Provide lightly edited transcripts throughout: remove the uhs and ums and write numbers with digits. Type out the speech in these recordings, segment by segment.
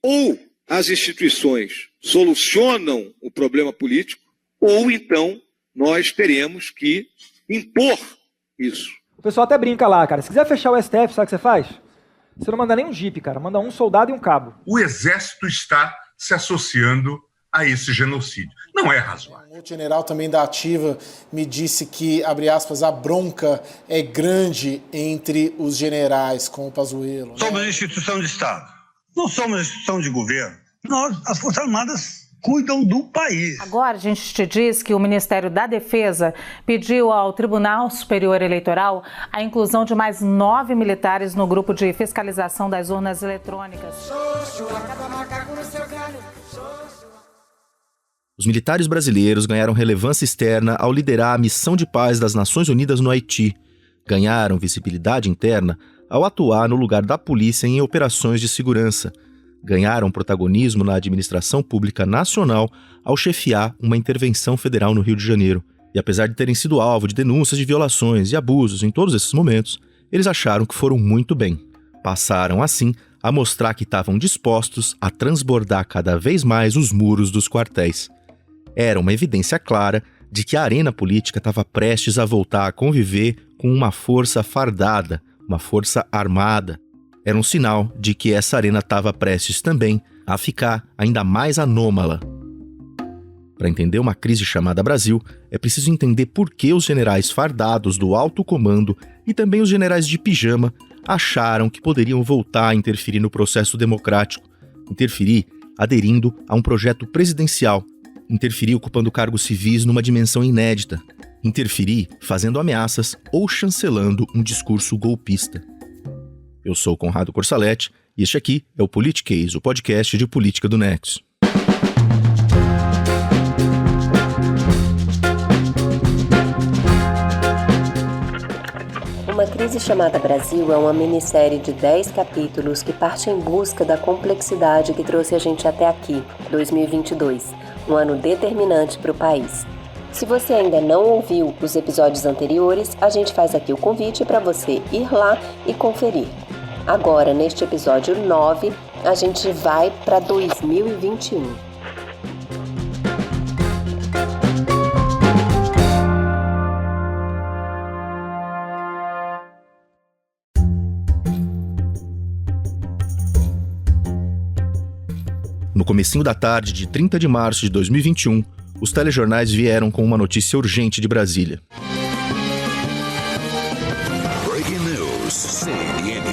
Ou as instituições solucionam o problema político, ou então nós teremos que impor isso. O pessoal até brinca lá, cara. Se quiser fechar o STF, sabe o que você faz? Você não manda nem um jipe, cara. Manda um soldado e um cabo. O Exército está se associando a esse genocídio. Não é razoável. O general também da Ativa me disse que, abre aspas, a bronca é grande entre os generais com o Pazuello. Somos instituição de Estado, não somos instituição de governo. Nós, as Forças Armadas, cuidam do país. Agora a gente te diz que o Ministério da Defesa pediu ao Tribunal Superior Eleitoral a inclusão de mais 9 militares no grupo de fiscalização das urnas eletrônicas. Os militares brasileiros ganharam relevância externa ao liderar a missão de paz das Nações Unidas no Haiti. Ganharam visibilidade interna ao atuar no lugar da polícia em operações de segurança. Ganharam protagonismo na administração pública nacional ao chefiar uma intervenção federal no Rio de Janeiro. E apesar de terem sido alvo de denúncias de violações e abusos em todos esses momentos, eles acharam que foram muito bem. Passaram, assim, a mostrar que estavam dispostos a transbordar cada vez mais os muros dos quartéis. Era uma evidência clara de que a arena política estava prestes a voltar a conviver com uma força fardada, uma força armada. Era um sinal de que essa arena estava prestes também a ficar ainda mais anômala. Para entender uma crise chamada Brasil, é preciso entender por que os generais fardados do alto comando e também os generais de pijama acharam que poderiam voltar a interferir no processo democrático, interferir aderindo a um projeto presidencial, interferir ocupando cargos civis numa dimensão inédita, interferir fazendo ameaças ou chancelando um discurso golpista. Eu sou Conrado Corsaletti e este aqui é o Politiquês, o podcast de política do Nexo. Uma Crise Chamada Brasil é uma minissérie de 10 capítulos que parte em busca da complexidade que trouxe a gente até aqui, 2022, um ano determinante para o país. Se você ainda não ouviu os episódios anteriores, a gente faz aqui o convite para você ir lá e conferir. Agora, neste episódio 9, a gente vai para 2021. No comecinho da tarde de 30 de março de 2021, os telejornais vieram com uma notícia urgente de Brasília. Breaking News, CNN.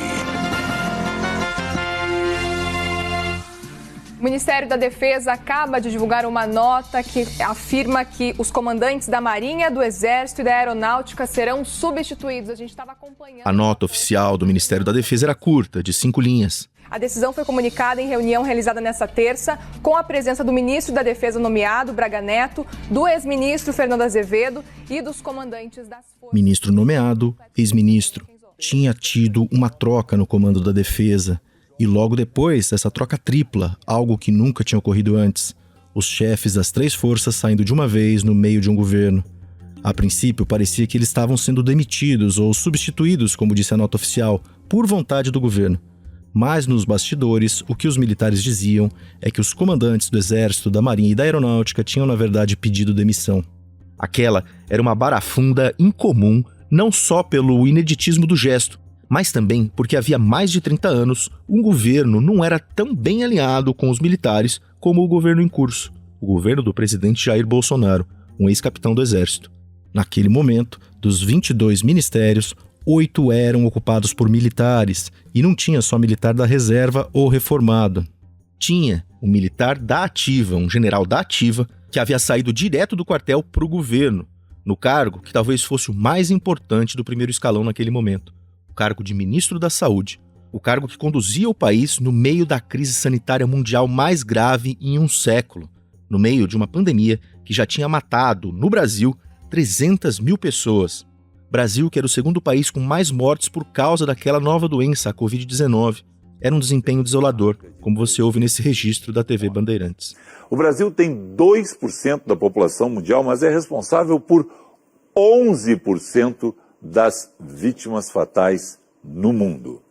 O Ministério da Defesa acaba de divulgar uma nota que afirma que os comandantes da Marinha, do Exército e da Aeronáutica serão substituídos. A gente estava acompanhando. A nota oficial do Ministério da Defesa era curta, de 5 linhas. A decisão foi comunicada em reunião realizada nesta terça, com a presença do ministro da Defesa nomeado, Braga Neto, do ex-ministro Fernando Azevedo e dos comandantes das forças. Ministro nomeado, ex-ministro. Tinha tido uma troca no comando da Defesa. E logo depois, essa troca tripla, algo que nunca tinha ocorrido antes. Os chefes das 3 forças saindo de uma vez no meio de um governo. A princípio, parecia que eles estavam sendo demitidos ou substituídos, como disse a nota oficial, por vontade do governo. Mas nos bastidores, o que os militares diziam é que os comandantes do Exército, da Marinha e da Aeronáutica tinham, na verdade, pedido demissão. Aquela era uma barafunda incomum, não só pelo ineditismo do gesto, mas também porque havia mais de 30 anos, um governo não era tão bem alinhado com os militares como o governo em curso, o governo do presidente Jair Bolsonaro, um ex-capitão do Exército. Naquele momento, dos 22 ministérios, 8 eram ocupados por militares, e não tinha só militar da reserva ou reformado. Tinha um militar da ativa, um general da ativa, que havia saído direto do quartel para o governo, no cargo que talvez fosse o mais importante do primeiro escalão naquele momento, o cargo de ministro da Saúde, o cargo que conduzia o país no meio da crise sanitária mundial mais grave em um século, no meio de uma pandemia que já tinha matado, no Brasil, 300 mil pessoas. Brasil, que era o segundo país com mais mortes por causa daquela nova doença, a Covid-19. Era um desempenho desolador, como você ouve nesse registro da TV Bandeirantes. O Brasil tem 2% da população mundial, mas é responsável por 11% das vítimas fatais no mundo.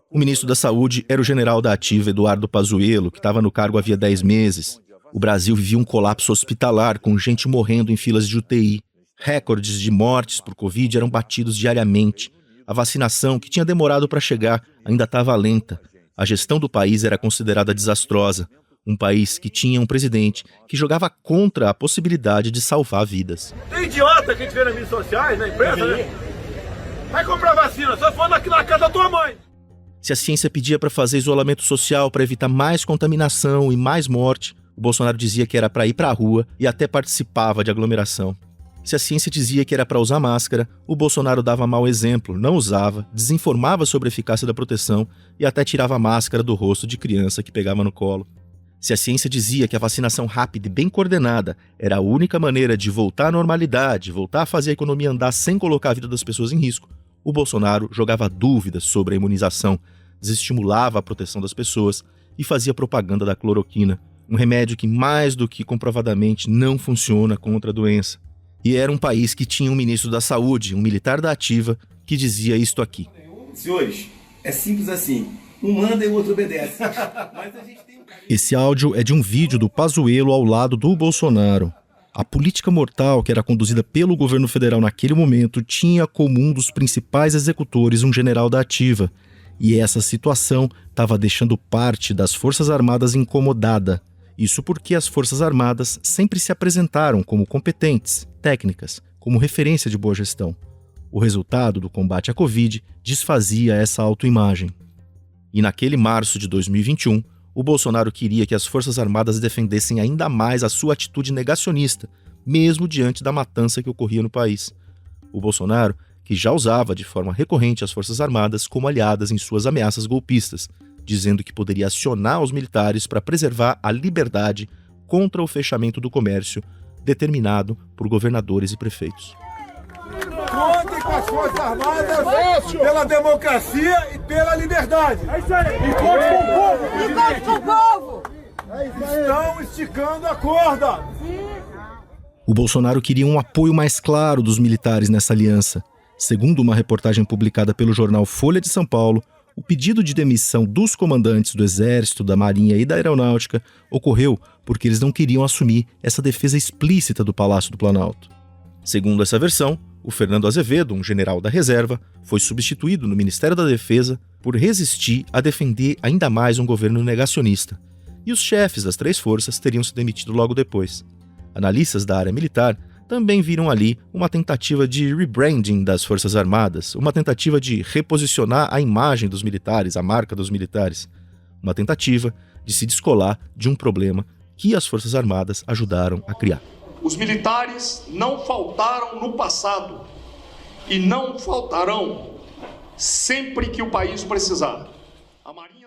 O ministro da Saúde era o general da ativa Eduardo Pazuello, que estava no cargo havia 10 meses. O Brasil vivia um colapso hospitalar, com gente morrendo em filas de UTI. Recordes de mortes por Covid eram batidos diariamente. A vacinação, que tinha demorado para chegar, ainda estava lenta. A gestão do país era considerada desastrosa. Um país que tinha um presidente que jogava contra a possibilidade de salvar vidas. Tem idiota que a gente vê nas mídias sociais, na imprensa, né? Vai comprar vacina, só for na casa da tua mãe. Se a ciência pedia para fazer isolamento social para evitar mais contaminação e mais morte, o Bolsonaro dizia que era para ir para a rua e até participava de aglomeração. Se a ciência dizia que era para usar máscara, o Bolsonaro dava mau exemplo, não usava, desinformava sobre a eficácia da proteção e até tirava a máscara do rosto de criança que pegava no colo. Se a ciência dizia que a vacinação rápida e bem coordenada era a única maneira de voltar à normalidade, voltar a fazer a economia andar sem colocar a vida das pessoas em risco, o Bolsonaro jogava dúvidas sobre a imunização, desestimulava a proteção das pessoas e fazia propaganda da cloroquina, um remédio que mais do que comprovadamente não funciona contra a doença. E era um país que tinha um ministro da Saúde, um militar da ativa, que dizia isto aqui. Senhores, é simples assim. Um manda e o outro obedece. Esse áudio é de um vídeo do Pazuello ao lado do Bolsonaro. A política mortal que era conduzida pelo governo federal naquele momento tinha como um dos principais executores um general da ativa. E essa situação estava deixando parte das Forças Armadas incomodada. Isso porque as Forças Armadas sempre se apresentaram como competentes, técnicas, como referência de boa gestão. O resultado do combate à Covid desfazia essa autoimagem. E naquele março de 2021, o Bolsonaro queria que as Forças Armadas defendessem ainda mais a sua atitude negacionista, mesmo diante da matança que ocorria no país. O Bolsonaro, que já usava de forma recorrente as Forças Armadas como aliadas em suas ameaças golpistas, dizendo que poderia acionar os militares para preservar a liberdade contra o fechamento do comércio determinado por governadores e prefeitos. Contem com as Forças Armadas pela democracia e pela liberdade. É isso aí. E conte com o povo. E conte com o povo. Estão esticando a corda. O Bolsonaro queria um apoio mais claro dos militares nessa aliança. Segundo uma reportagem publicada pelo jornal Folha de São Paulo, o pedido de demissão dos comandantes do Exército, da Marinha e da Aeronáutica ocorreu porque eles não queriam assumir essa defesa explícita do Palácio do Planalto. Segundo essa versão, o Fernando Azevedo, um general da reserva, foi substituído no Ministério da Defesa por resistir a defender ainda mais um governo negacionista. E os chefes das três forças teriam se demitido logo depois. Analistas da área militar também viram ali uma tentativa de rebranding das Forças Armadas, uma tentativa de reposicionar a imagem dos militares, a marca dos militares, uma tentativa de se descolar de um problema que as Forças Armadas ajudaram a criar. Os militares não faltaram no passado e não faltarão sempre que o país precisar.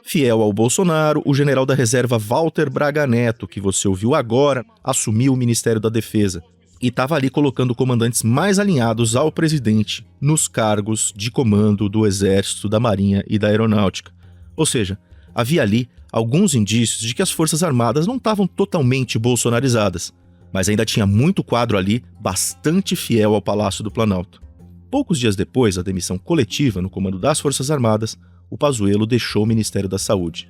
Fiel ao Bolsonaro, o general da reserva Walter Braga Neto, que você ouviu agora, assumiu o Ministério da Defesa e estava ali colocando comandantes mais alinhados ao presidente nos cargos de comando do Exército, da Marinha e da Aeronáutica. Ou seja, havia ali alguns indícios de que as Forças Armadas não estavam totalmente bolsonarizadas, mas ainda tinha muito quadro ali bastante fiel ao Palácio do Planalto. Poucos dias depois da demissão coletiva no comando das Forças Armadas, o Pazuello deixou o Ministério da Saúde.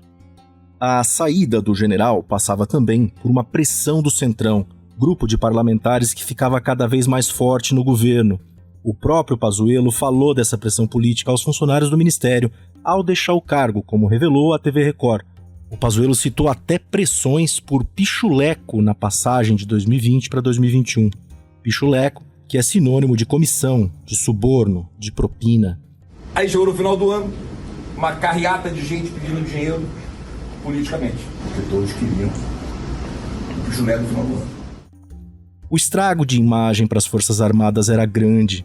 A saída do general passava também por uma pressão do Centrão, grupo de parlamentares que ficava cada vez mais forte no governo. O próprio Pazuello falou dessa pressão política aos funcionários do Ministério ao deixar o cargo, como revelou a TV Record. O Pazuello citou até pressões por pichuleco na passagem de 2020 para 2021. Pichuleco, que é sinônimo de comissão, de suborno, de propina. Aí chegou no final do ano, uma carreata de gente pedindo dinheiro politicamente, porque todos queriam o pichulé no final do ano. O estrago de imagem para as Forças Armadas era grande.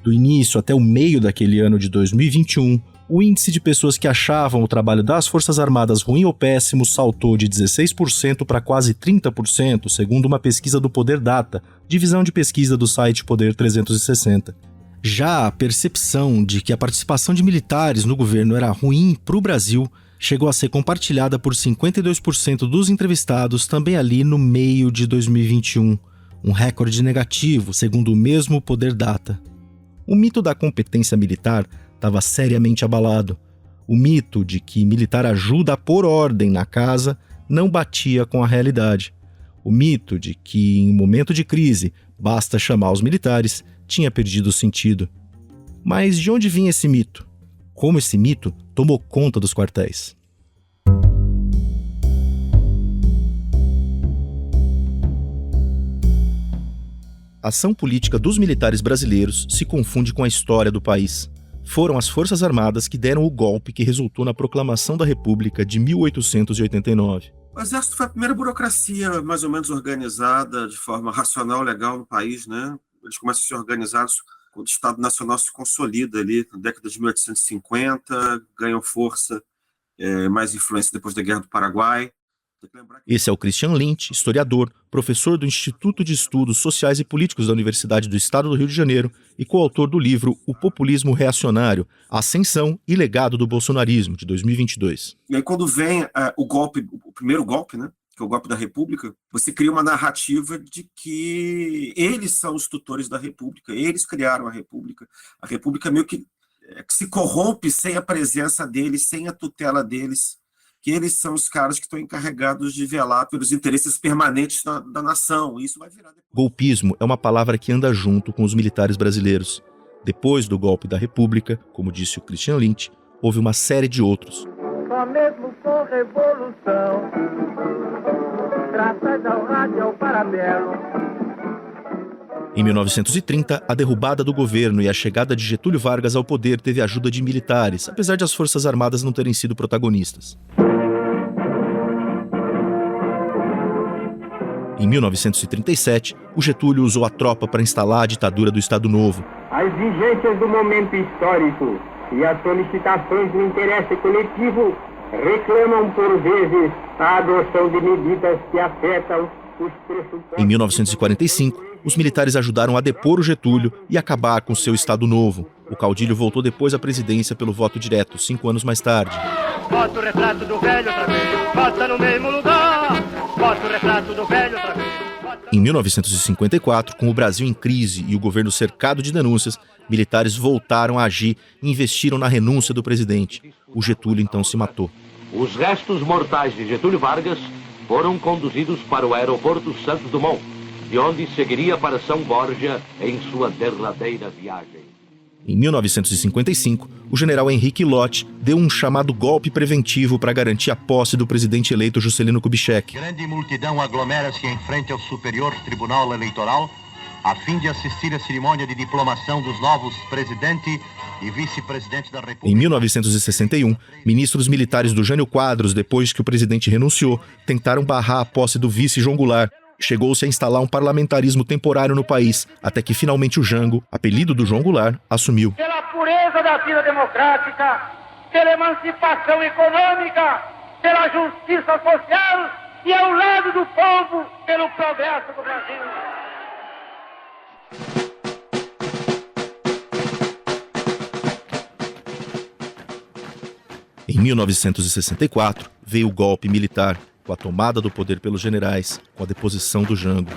Do início até o meio daquele ano de 2021, o índice de pessoas que achavam o trabalho das Forças Armadas ruim ou péssimo saltou de 16% para quase 30%, segundo uma pesquisa do Poder Data, divisão de pesquisa do site Poder 360. Já a percepção de que a participação de militares no governo era ruim para o Brasil chegou a ser compartilhada por 52% dos entrevistados também ali no meio de 2021, um recorde negativo, segundo o mesmo Poder Data. O mito da competência militar estava seriamente abalado. O mito de que militar ajuda a pôr ordem na casa não batia com a realidade. O mito de que, em um momento de crise, basta chamar os militares tinha perdido o sentido. Mas de onde vinha esse mito? Como esse mito tomou conta dos quartéis? A ação política dos militares brasileiros se confunde com a história do país. Foram as Forças Armadas que deram o golpe que resultou na Proclamação da República de 1889. O Exército foi a primeira burocracia mais ou menos organizada de forma racional, legal no país, né? Eles começam a ser organizados quando o Estado Nacional se consolida ali na década de 1850, ganham força, mais influência depois da Guerra do Paraguai. Esse é o Christian Lynch, historiador, professor do Instituto de Estudos Sociais e Políticos da Universidade do Estado do Rio de Janeiro e coautor do livro O Populismo Reacionário, Ascensão e Legado do Bolsonarismo, de 2022. E aí quando vem o primeiro golpe, né, que é o golpe da República, você cria uma narrativa de que eles são os tutores da República, eles criaram a República meio que se corrompe sem a presença deles, sem a tutela deles, que eles são os caras que estão encarregados de velar pelos interesses permanentes da nação. Isso vai virar... Golpismo é uma palavra que anda junto com os militares brasileiros. Depois do golpe da República, como disse o Christian Lynch, houve uma série de outros. Só mesmo com revolução, graças ao rádio e ao parabelo. Em 1930, a derrubada do governo e a chegada de Getúlio Vargas ao poder teve ajuda de militares, apesar de as Forças Armadas não terem sido protagonistas. Em 1937, o Getúlio usou a tropa para instalar a ditadura do Estado Novo. As exigências do momento histórico e as solicitações do interesse coletivo reclamam, por vezes, a adoção de medidas que afetam os pressupostos... Em 1945, os militares ajudaram a depor o Getúlio e acabar com seu Estado Novo. O caudilho voltou depois à presidência pelo voto direto, 5 anos mais tarde. Bota o retrato do velho outra vez, bota no mesmo lugar. Bota o retrato do velho outra vez. Em 1954, com o Brasil em crise e o governo cercado de denúncias, militares voltaram a agir e investiram na renúncia do presidente. O Getúlio então se matou. Os restos mortais de Getúlio Vargas foram conduzidos para o aeroporto Santos Dumont, de onde seguiria para São Borja em sua derradeira viagem. Em 1955, o general Henrique Lott deu um chamado golpe preventivo para garantir a posse do presidente eleito Juscelino Kubitschek. Grande multidão aglomera-se em frente ao Superior Tribunal Eleitoral a fim de assistir à cerimônia de diplomação dos novos presidente e vice-presidente da República. Em 1961, ministros militares do Jânio Quadros, depois que o presidente renunciou, tentaram barrar a posse do vice João Goulart. Chegou-se a instalar um parlamentarismo temporário no país, até que finalmente o Jango, apelido do João Goulart, assumiu. Pela pureza da vida democrática, pela emancipação econômica, pela justiça social e ao lado do povo, pelo progresso do Brasil. Em 1964, veio o golpe militar, com a tomada do poder pelos generais, com a deposição do Jango.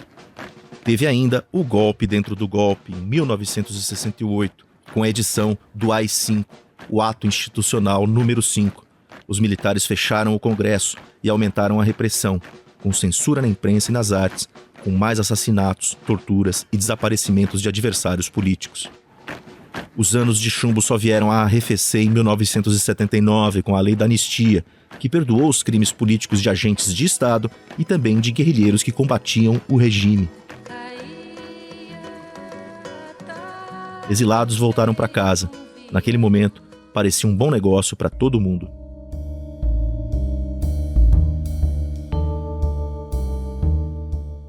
Teve ainda o golpe dentro do golpe, em 1968, com a edição do AI-5, o ato institucional número 5. Os militares fecharam o Congresso e aumentaram a repressão, com censura na imprensa e nas artes, com mais assassinatos, torturas e desaparecimentos de adversários políticos. Os anos de chumbo só vieram a arrefecer em 1979, com a Lei da Anistia, que perdoou os crimes políticos de agentes de Estado e também de guerrilheiros que combatiam o regime. Exilados voltaram para casa. Naquele momento, parecia um bom negócio para todo mundo.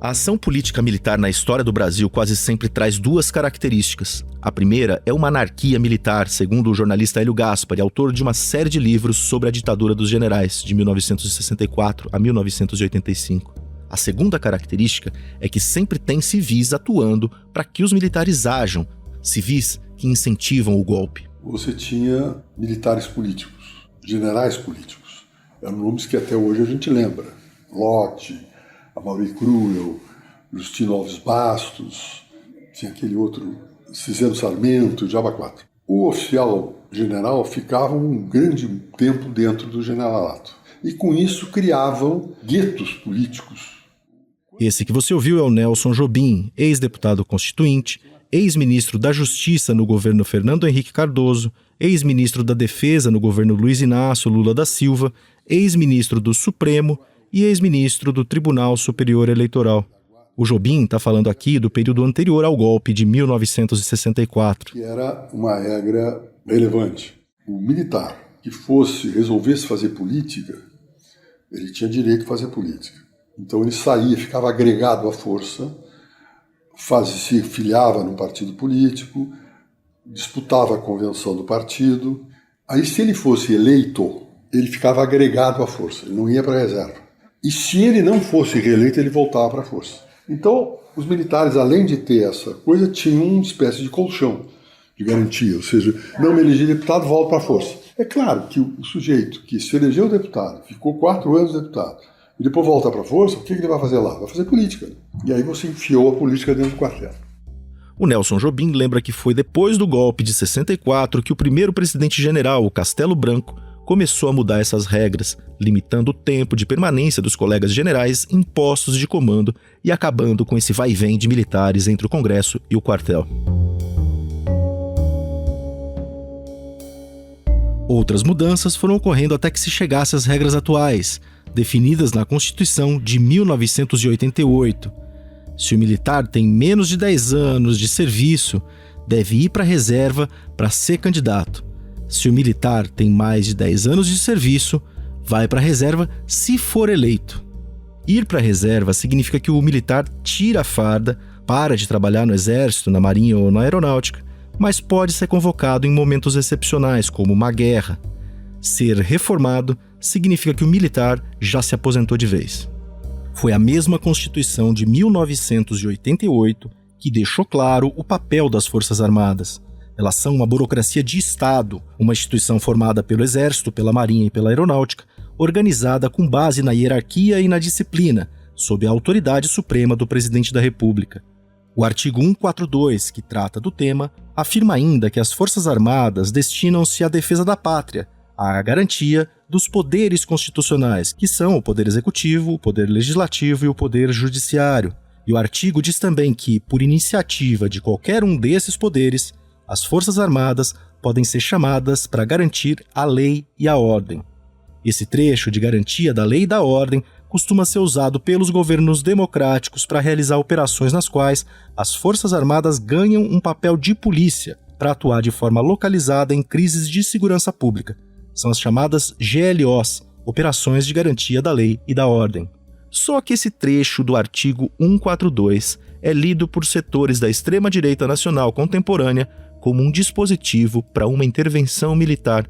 A ação política militar na história do Brasil quase sempre traz duas características. A primeira é uma anarquia militar, segundo o jornalista Hélio Gaspari, autor de uma série de livros sobre a ditadura dos generais, de 1964 a 1985. A segunda característica é que sempre tem civis atuando para que os militares ajam, civis que incentivam o golpe. Você tinha militares políticos, generais políticos. Eram nomes que até hoje a gente lembra. Lott, Amaury Cruel, Justino Alves Bastos, tinha aquele outro, Ciseno Sarmento, Jaba 4. O oficial general ficavam um grande tempo dentro do generalato. E com isso criavam guetos políticos. Esse que você ouviu é o Nelson Jobim, ex-deputado constituinte, ex-ministro da Justiça no governo Fernando Henrique Cardoso, ex-ministro da Defesa no governo Luiz Inácio Lula da Silva, ex-ministro do Supremo e ex-ministro do Tribunal Superior Eleitoral. O Jobim está falando aqui do período anterior ao golpe de 1964. Que era uma regra relevante. O militar que resolvesse fazer política, ele tinha direito a fazer política. Então ele saía, ficava agregado à força, se filiava num partido político, disputava a convenção do partido. Aí, se ele fosse eleito, ele ficava agregado à força, ele não ia para a reserva. E se ele não fosse reeleito, ele voltava para a força. Então, os militares, além de ter essa coisa, tinham uma espécie de colchão de garantia, ou seja, não me elegi deputado, volto para a força. É claro que o sujeito que se elegeu deputado, ficou 4 anos deputado, e depois volta para a força, o que ele vai fazer lá? Vai fazer política. E aí você enfiou a política dentro do quartel. O Nelson Jobim lembra que foi depois do golpe de 64 que o primeiro presidente-general, o Castelo Branco, começou a mudar essas regras, limitando o tempo de permanência dos colegas generais em postos de comando e acabando com esse vai-vem de militares entre o Congresso e o quartel. Outras mudanças foram ocorrendo até que se chegasse às regras atuais, definidas na Constituição de 1988. Se o militar tem menos de 10 anos de serviço, deve ir para a reserva para ser candidato. Se o militar tem mais de 10 anos de serviço, vai para a reserva se for eleito. Ir para a reserva significa que o militar tira a farda, para de trabalhar no Exército, na Marinha ou na Aeronáutica, mas pode ser convocado em momentos excepcionais, como uma guerra. Ser reformado significa que o militar já se aposentou de vez. Foi a mesma Constituição de 1988 que deixou claro o papel das Forças Armadas. Elas são uma burocracia de Estado, uma instituição formada pelo Exército, pela Marinha e pela Aeronáutica, organizada com base na hierarquia e na disciplina, sob a autoridade suprema do Presidente da República. O artigo 142, que trata do tema, afirma ainda que as Forças Armadas destinam-se à defesa da pátria, à garantia dos poderes constitucionais, que são o Poder Executivo, o Poder Legislativo e o Poder Judiciário. E o artigo diz também que, por iniciativa de qualquer um desses poderes, as Forças Armadas podem ser chamadas para garantir a lei e a ordem. Esse trecho de garantia da lei e da ordem costuma ser usado pelos governos democráticos para realizar operações nas quais as Forças Armadas ganham um papel de polícia para atuar de forma localizada em crises de segurança pública. São as chamadas GLOs, Operações de Garantia da Lei e da Ordem. Só que esse trecho do artigo 142 é lido por setores da extrema-direita nacional contemporânea como um dispositivo para uma intervenção militar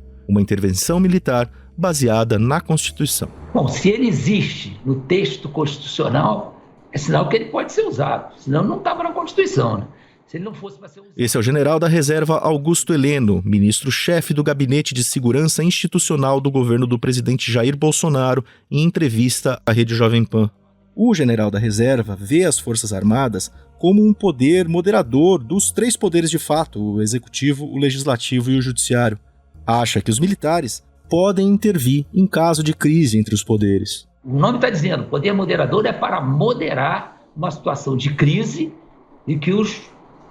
baseada na Constituição. Bom, se ele existe no texto constitucional, é sinal que ele pode ser usado, senão não estava na Constituição, né? Se ele não fosse para ser usado. Esse é o general da reserva Augusto Heleno, ministro-chefe do Gabinete de Segurança Institucional do governo do presidente Jair Bolsonaro, em entrevista à Rede Jovem Pan. O general da reserva vê as Forças Armadas como um poder moderador dos 3 poderes de fato, o Executivo, o Legislativo e o Judiciário. Acha que os militares podem intervir em caso de crise entre os poderes. O nome está dizendo, poder moderador é para moderar uma situação de crise e que os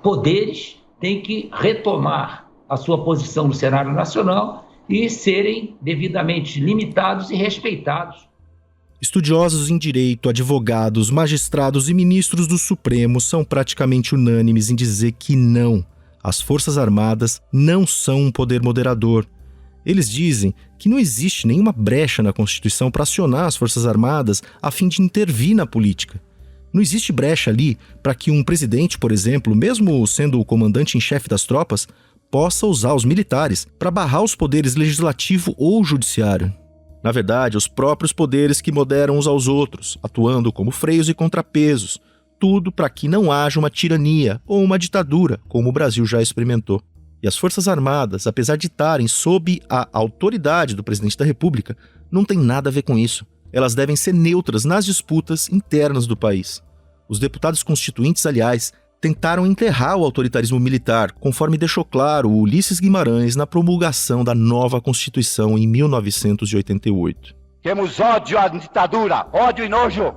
poderes têm que retomar a sua posição no cenário nacional e serem devidamente limitados e respeitados. Estudiosos em direito, advogados, magistrados e ministros do Supremo são praticamente unânimes em dizer que não. As Forças Armadas não são um poder moderador. Eles dizem que não existe nenhuma brecha na Constituição para acionar as Forças Armadas a fim de intervir na política. Não existe brecha ali para que um presidente, por exemplo, mesmo sendo o comandante em chefe das tropas, possa usar os militares para barrar os poderes legislativo ou judiciário. Na verdade, os próprios poderes que moderam uns aos outros, atuando como freios e contrapesos, tudo para que não haja uma tirania ou uma ditadura, como o Brasil já experimentou. E as Forças Armadas, apesar de estarem sob a autoridade do presidente da República, não tem nada a ver com isso. Elas devem ser neutras nas disputas internas do país. Os deputados constituintes, aliás, tentaram enterrar o autoritarismo militar, conforme deixou claro o Ulisses Guimarães na promulgação da nova Constituição em 1988. Temos ódio à ditadura, ódio e nojo.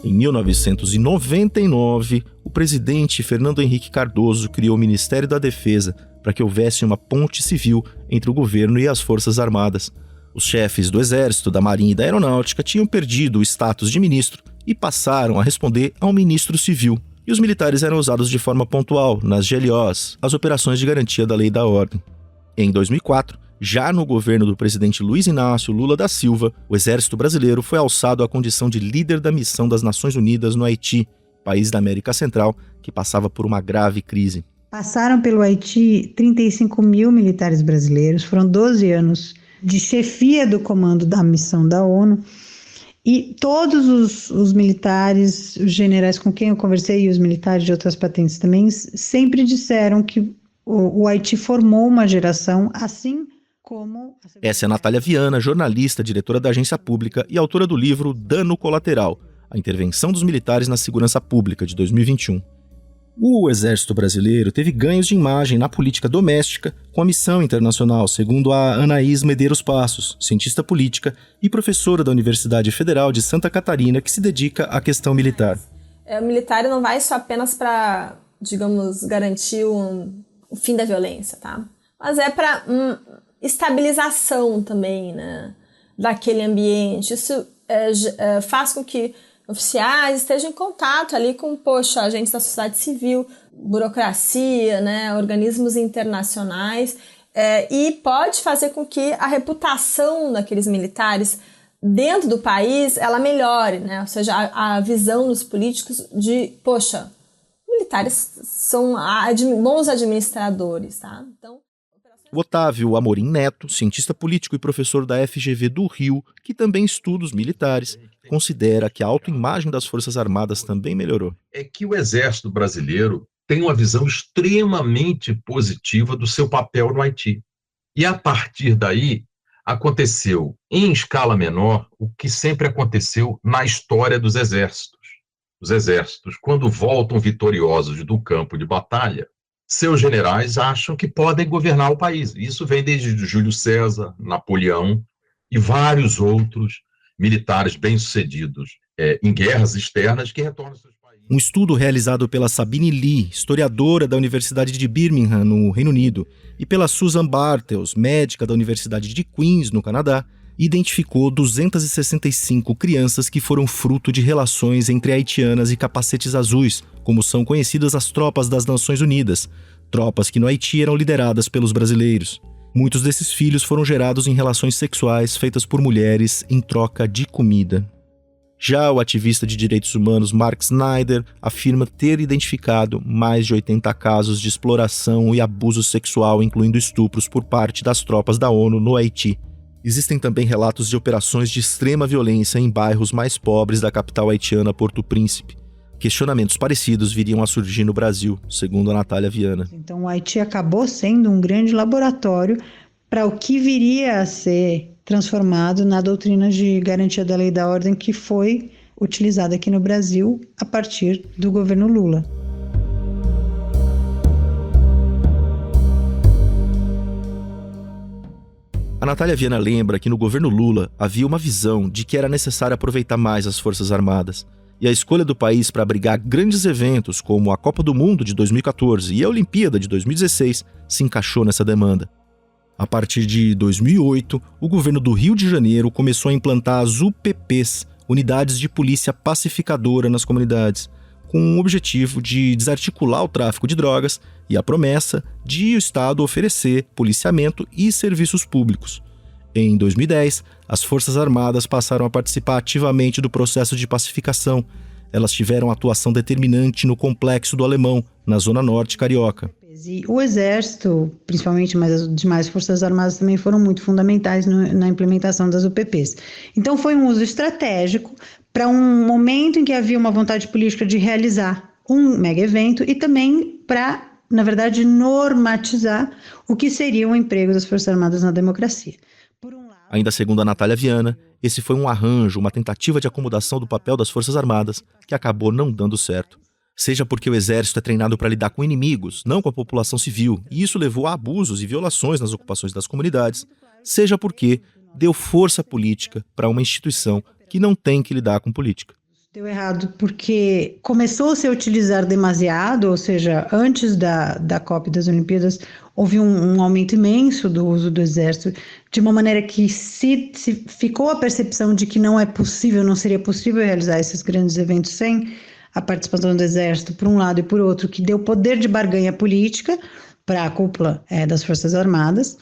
Em 1999, o presidente Fernando Henrique Cardoso criou o Ministério da Defesa para que houvesse uma ponte civil entre o governo e as Forças Armadas. Os chefes do Exército, da Marinha e da Aeronáutica tinham perdido o status de ministro e passaram a responder ao ministro civil. E os militares eram usados de forma pontual nas GLOs, as operações de garantia da lei e da ordem. Em 2004, já no governo do presidente Luiz Inácio Lula da Silva, o Exército Brasileiro foi alçado à condição de líder da missão das Nações Unidas no Haiti, país da América Central que passava por uma grave crise. Passaram pelo Haiti 35 mil militares brasileiros, foram 12 anos de chefia do comando da missão da ONU, e todos os militares, os generais com quem eu conversei e os militares de outras patentes também, sempre disseram que o Haiti formou uma geração assim como... Essa é a Natália Viana, jornalista, diretora da agência pública e autora do livro Dano Colateral, a intervenção dos militares na segurança pública, de 2021. O Exército Brasileiro teve ganhos de imagem na política doméstica com a missão internacional, segundo a Anaís Medeiros Passos, cientista política e professora da Universidade Federal de Santa Catarina, que se dedica à questão militar. O militar não vai só apenas para, digamos, garantir o fim da violência, tá? Mas é para estabilização também, né, daquele ambiente. Isso faz com que oficiais estejam em contato ali com, agentes da sociedade civil, burocracia, né, organismos internacionais, e pode fazer com que a reputação daqueles militares dentro do país, ela melhore, né, ou seja, a visão dos políticos de, militares são bons administradores, tá? Então... O Otávio Amorim Neto, cientista político e professor da FGV do Rio, que também estuda os militares, considera que a autoimagem das Forças Armadas também melhorou. É que o Exército Brasileiro tem uma visão extremamente positiva do seu papel no Haiti. E a partir daí, aconteceu em escala menor o que sempre aconteceu na história dos exércitos. Os exércitos, quando voltam vitoriosos do campo de batalha, seus generais acham que podem governar o país. Isso vem desde Júlio César, Napoleão e vários outros militares bem-sucedidos em guerras externas que retornam aos seus países. Um estudo realizado pela Sabine Lee, historiadora da Universidade de Birmingham, no Reino Unido, e pela Susan Bartels, médica da Universidade de Queens, no Canadá, identificou 265 crianças que foram fruto de relações entre haitianas e capacetes azuis, como são conhecidas as tropas das Nações Unidas, tropas que no Haiti eram lideradas pelos brasileiros. Muitos desses filhos foram gerados em relações sexuais feitas por mulheres em troca de comida. Já o ativista de direitos humanos Mark Snyder afirma ter identificado mais de 80 casos de exploração e abuso sexual, incluindo estupros, por parte das tropas da ONU no Haiti. Existem também relatos de operações de extrema violência em bairros mais pobres da capital haitiana, Porto Príncipe. Questionamentos parecidos viriam a surgir no Brasil, segundo a Natália Viana. Então o Haiti acabou sendo um grande laboratório para o que viria a ser transformado na doutrina de garantia da lei e da ordem que foi utilizada aqui no Brasil a partir do governo Lula. A Natália Viana lembra que no governo Lula havia uma visão de que era necessário aproveitar mais as Forças Armadas, e a escolha do país para abrigar grandes eventos como a Copa do Mundo de 2014 e a Olimpíada de 2016 se encaixou nessa demanda. A partir de 2008, o governo do Rio de Janeiro começou a implantar as UPPs, Unidades de Polícia Pacificadora, nas comunidades, com o objetivo de desarticular o tráfico de drogas e a promessa de o Estado oferecer policiamento e serviços públicos. Em 2010, as Forças Armadas passaram a participar ativamente do processo de pacificação. Elas tiveram atuação determinante no Complexo do Alemão, na Zona Norte carioca. E o Exército, principalmente, mas as demais Forças Armadas também foram muito fundamentais na implementação das UPPs. Então foi um uso estratégico para um momento em que havia uma vontade política de realizar um mega evento e também para, na verdade, normatizar o que seria o emprego das Forças Armadas na democracia. Ainda segundo a Natália Viana, esse foi um arranjo, uma tentativa de acomodação do papel das Forças Armadas que acabou não dando certo. Seja porque o Exército é treinado para lidar com inimigos, não com a população civil, e isso levou a abusos e violações nas ocupações das comunidades, seja porque deu força política para uma instituição que não tem que lidar com política. Deu errado porque começou-se a utilizar demasiado, ou seja, antes da COP das Olimpíadas, houve um aumento imenso do uso do Exército, de uma maneira que se ficou a percepção de que não seria possível realizar esses grandes eventos sem a participação do Exército, por um lado e por outro, que deu poder de barganha política para a cúpula das Forças Armadas.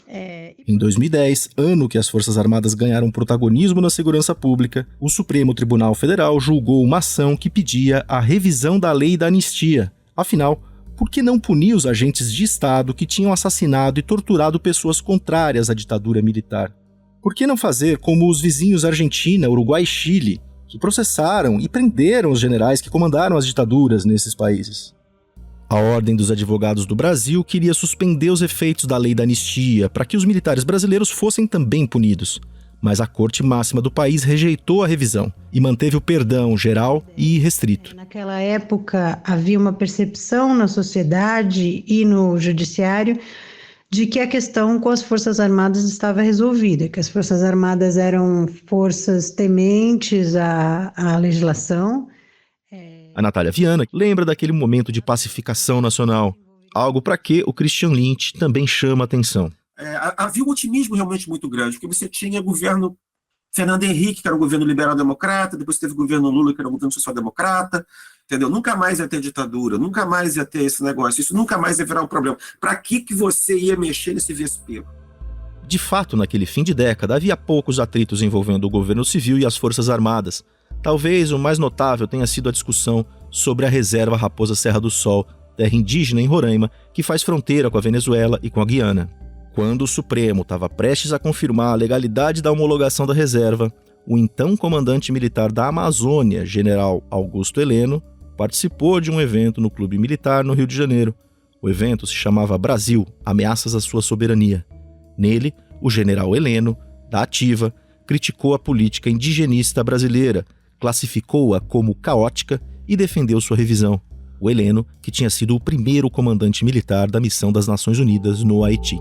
Em 2010, ano que as Forças Armadas ganharam protagonismo na segurança pública, o Supremo Tribunal Federal julgou uma ação que pedia a revisão da lei da anistia. Afinal, por que não punir os agentes de Estado que tinham assassinado e torturado pessoas contrárias à ditadura militar? Por que não fazer como os vizinhos Argentina, Uruguai e Chile, que processaram e prenderam os generais que comandaram as ditaduras nesses países? A Ordem dos Advogados do Brasil queria suspender os efeitos da lei da anistia para que os militares brasileiros fossem também punidos. Mas a Corte Máxima do país rejeitou a revisão e manteve o perdão geral e restrito. Naquela época havia uma percepção na sociedade e no judiciário de que a questão com as Forças Armadas estava resolvida, que as Forças Armadas eram forças tementes à legislação. A Natália Viana lembra daquele momento de pacificação nacional, algo para que o Christian Lynch também chama atenção. Havia um otimismo realmente muito grande, porque você tinha governo Fernando Henrique, que era um governo liberal-democrata, depois teve o governo Lula, que era um governo social-democrata, entendeu? Nunca mais ia ter ditadura, nunca mais ia ter esse negócio, isso nunca mais ia virar um problema. Para que você ia mexer nesse vespeiro? De fato, naquele fim de década, havia poucos atritos envolvendo o governo civil e as Forças Armadas. Talvez o mais notável tenha sido a discussão sobre a reserva Raposa Serra do Sol, terra indígena em Roraima, que faz fronteira com a Venezuela e com a Guiana. Quando o Supremo estava prestes a confirmar a legalidade da homologação da reserva, o então comandante militar da Amazônia, general Augusto Heleno, participou de um evento no Clube Militar no Rio de Janeiro. O evento se chamava Brasil, Ameaças à Sua Soberania. Nele, o general Heleno, da Ativa, criticou a política indigenista brasileira, classificou-a como caótica e defendeu sua revisão. O Heleno, que tinha sido o primeiro comandante militar da missão das Nações Unidas no Haiti.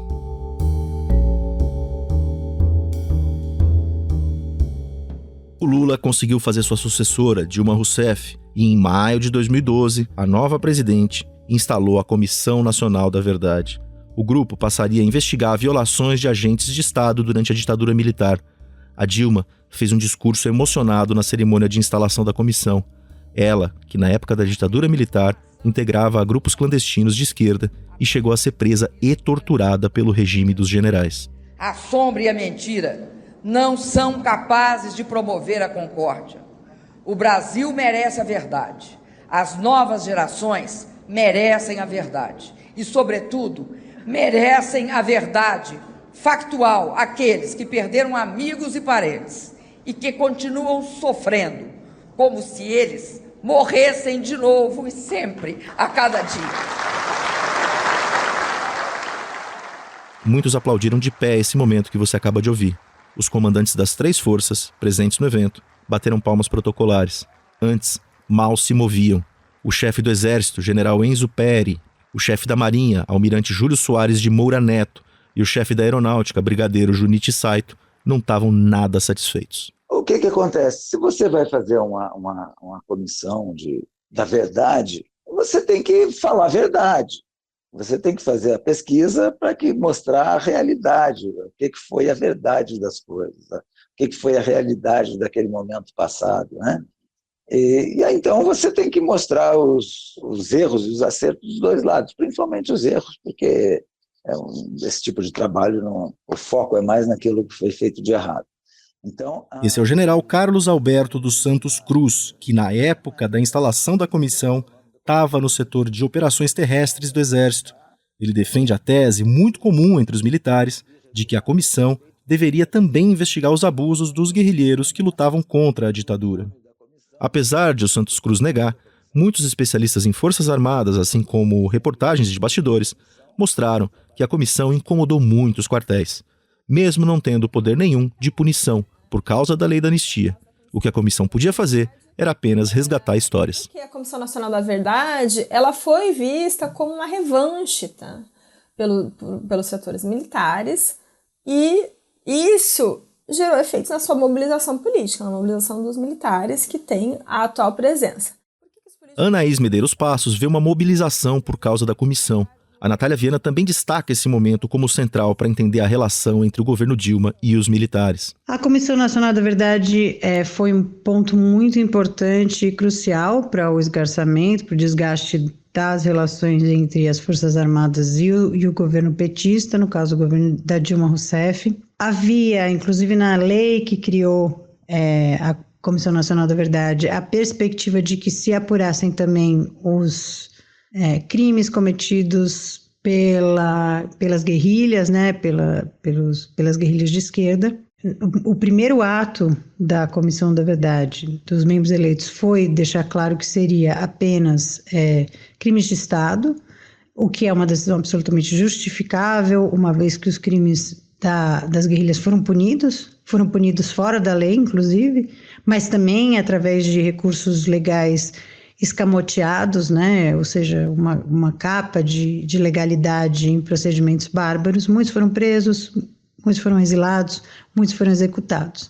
O Lula conseguiu fazer sua sucessora, Dilma Rousseff, e em maio de 2012, a nova presidente instalou a Comissão Nacional da Verdade. O grupo passaria a investigar violações de agentes de Estado durante a ditadura militar. A Dilma fez um discurso emocionado na cerimônia de instalação da comissão. Ela, que na época da ditadura militar, integrava grupos clandestinos de esquerda e chegou a ser presa e torturada pelo regime dos generais. A sombra e a mentira não são capazes de promover a concórdia. O Brasil merece a verdade. As novas gerações merecem a verdade. E, sobretudo, merecem a verdade factual aqueles que perderam amigos e parentes e que continuam sofrendo, como se eles morressem de novo e sempre, a cada dia. Muitos aplaudiram de pé esse momento que você acaba de ouvir. Os comandantes das 3 forças, presentes no evento, bateram palmas protocolares. Antes, mal se moviam. O chefe do Exército, general Enzo Peri, o chefe da Marinha, almirante Júlio Soares de Moura Neto, e o chefe da Aeronáutica, brigadeiro Junichi Saito, não estavam nada satisfeitos. O que acontece? Se você vai fazer uma comissão da verdade, você tem que falar a verdade. Você tem que fazer a pesquisa para mostrar a realidade, o que foi a verdade das coisas, o que foi a realidade daquele momento passado, né? E aí, então, você tem que mostrar os erros e os acertos dos dois lados, principalmente os erros, porque esse tipo de trabalho, o foco é mais naquilo que foi feito de errado. Então, Esse é o general Carlos Alberto dos Santos Cruz, que na época da instalação da comissão estava no setor de operações terrestres do Exército. Ele defende a tese muito comum entre os militares de que a comissão deveria também investigar os abusos dos guerrilheiros que lutavam contra a ditadura. Apesar de o Santos Cruz negar, muitos especialistas em Forças Armadas, assim como reportagens de bastidores, mostraram que a comissão incomodou muito os quartéis. mesmo não tendo poder nenhum de punição por causa da lei da anistia. O que a comissão podia fazer era apenas resgatar histórias. A Comissão Nacional da Verdade, ela foi vista como uma revanche, tá? Pelos setores militares, e isso gerou efeitos na sua mobilização política, na mobilização dos militares que têm a atual presença. Anaís Medeiros Passos vê uma mobilização por causa da comissão. A Natália Viana também destaca esse momento como central para entender a relação entre o governo Dilma e os militares. A Comissão Nacional da Verdade foi um ponto muito importante e crucial para o esgarçamento, para o desgaste das relações entre as Forças Armadas e o governo petista, no caso o governo da Dilma Rousseff. Havia, inclusive na lei que criou a Comissão Nacional da Verdade, a perspectiva de que se apurassem também os crimes cometidos pelas guerrilhas, né, pelas guerrilhas de esquerda. O primeiro ato da Comissão da Verdade, dos membros eleitos, foi deixar claro que seria apenas crimes de Estado, o que é uma decisão absolutamente justificável, uma vez que os crimes das guerrilhas foram punidos fora da lei, inclusive, mas também através de recursos legais escamoteados, né? Ou seja, uma capa de legalidade em procedimentos bárbaros. Muitos foram presos, muitos foram exilados, muitos foram executados.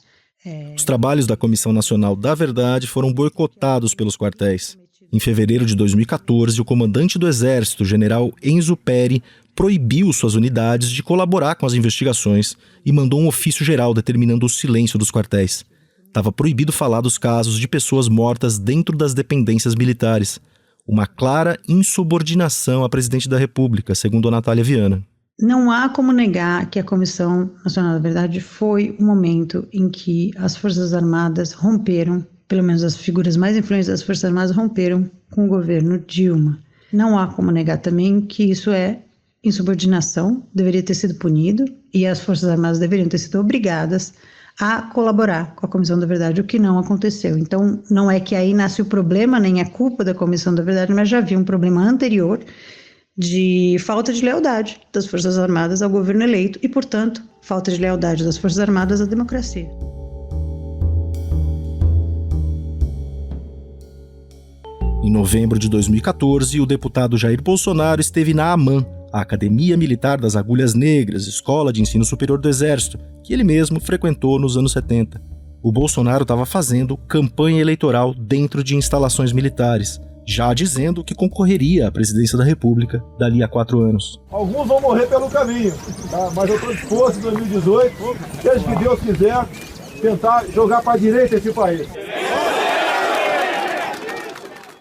Os trabalhos da Comissão Nacional da Verdade foram boicotados pelos quartéis. Em fevereiro de 2014, o comandante do Exército, general Enzo Peri, proibiu suas unidades de colaborar com as investigações e mandou um ofício geral determinando o silêncio dos quartéis. Estava proibido falar dos casos de pessoas mortas dentro das dependências militares. Uma clara insubordinação à presidente da República, segundo a Natália Viana. Não há como negar que a Comissão Nacional da Verdade foi um momento em que as Forças Armadas romperam, pelo menos as figuras mais influentes das Forças Armadas romperam com o governo Dilma. Não há como negar também que isso é insubordinação, deveria ter sido punido, e as Forças Armadas deveriam ter sido obrigadas a colaborar com a Comissão da Verdade, o que não aconteceu. Então, não é que aí nasce o problema, nem a culpa da Comissão da Verdade, mas já havia um problema anterior de falta de lealdade das Forças Armadas ao governo eleito e, portanto, falta de lealdade das Forças Armadas à democracia. Em novembro de 2014, o deputado Jair Bolsonaro esteve na AMAN, a Academia Militar das Agulhas Negras, escola de ensino superior do Exército, que ele mesmo frequentou nos anos 70. O Bolsonaro estava fazendo campanha eleitoral dentro de instalações militares, já dizendo que concorreria à presidência da República dali a 4 anos. Alguns vão morrer pelo caminho, tá? Mas eu estou disposto em 2018, seja que Deus quiser, tentar jogar para a direita esse país.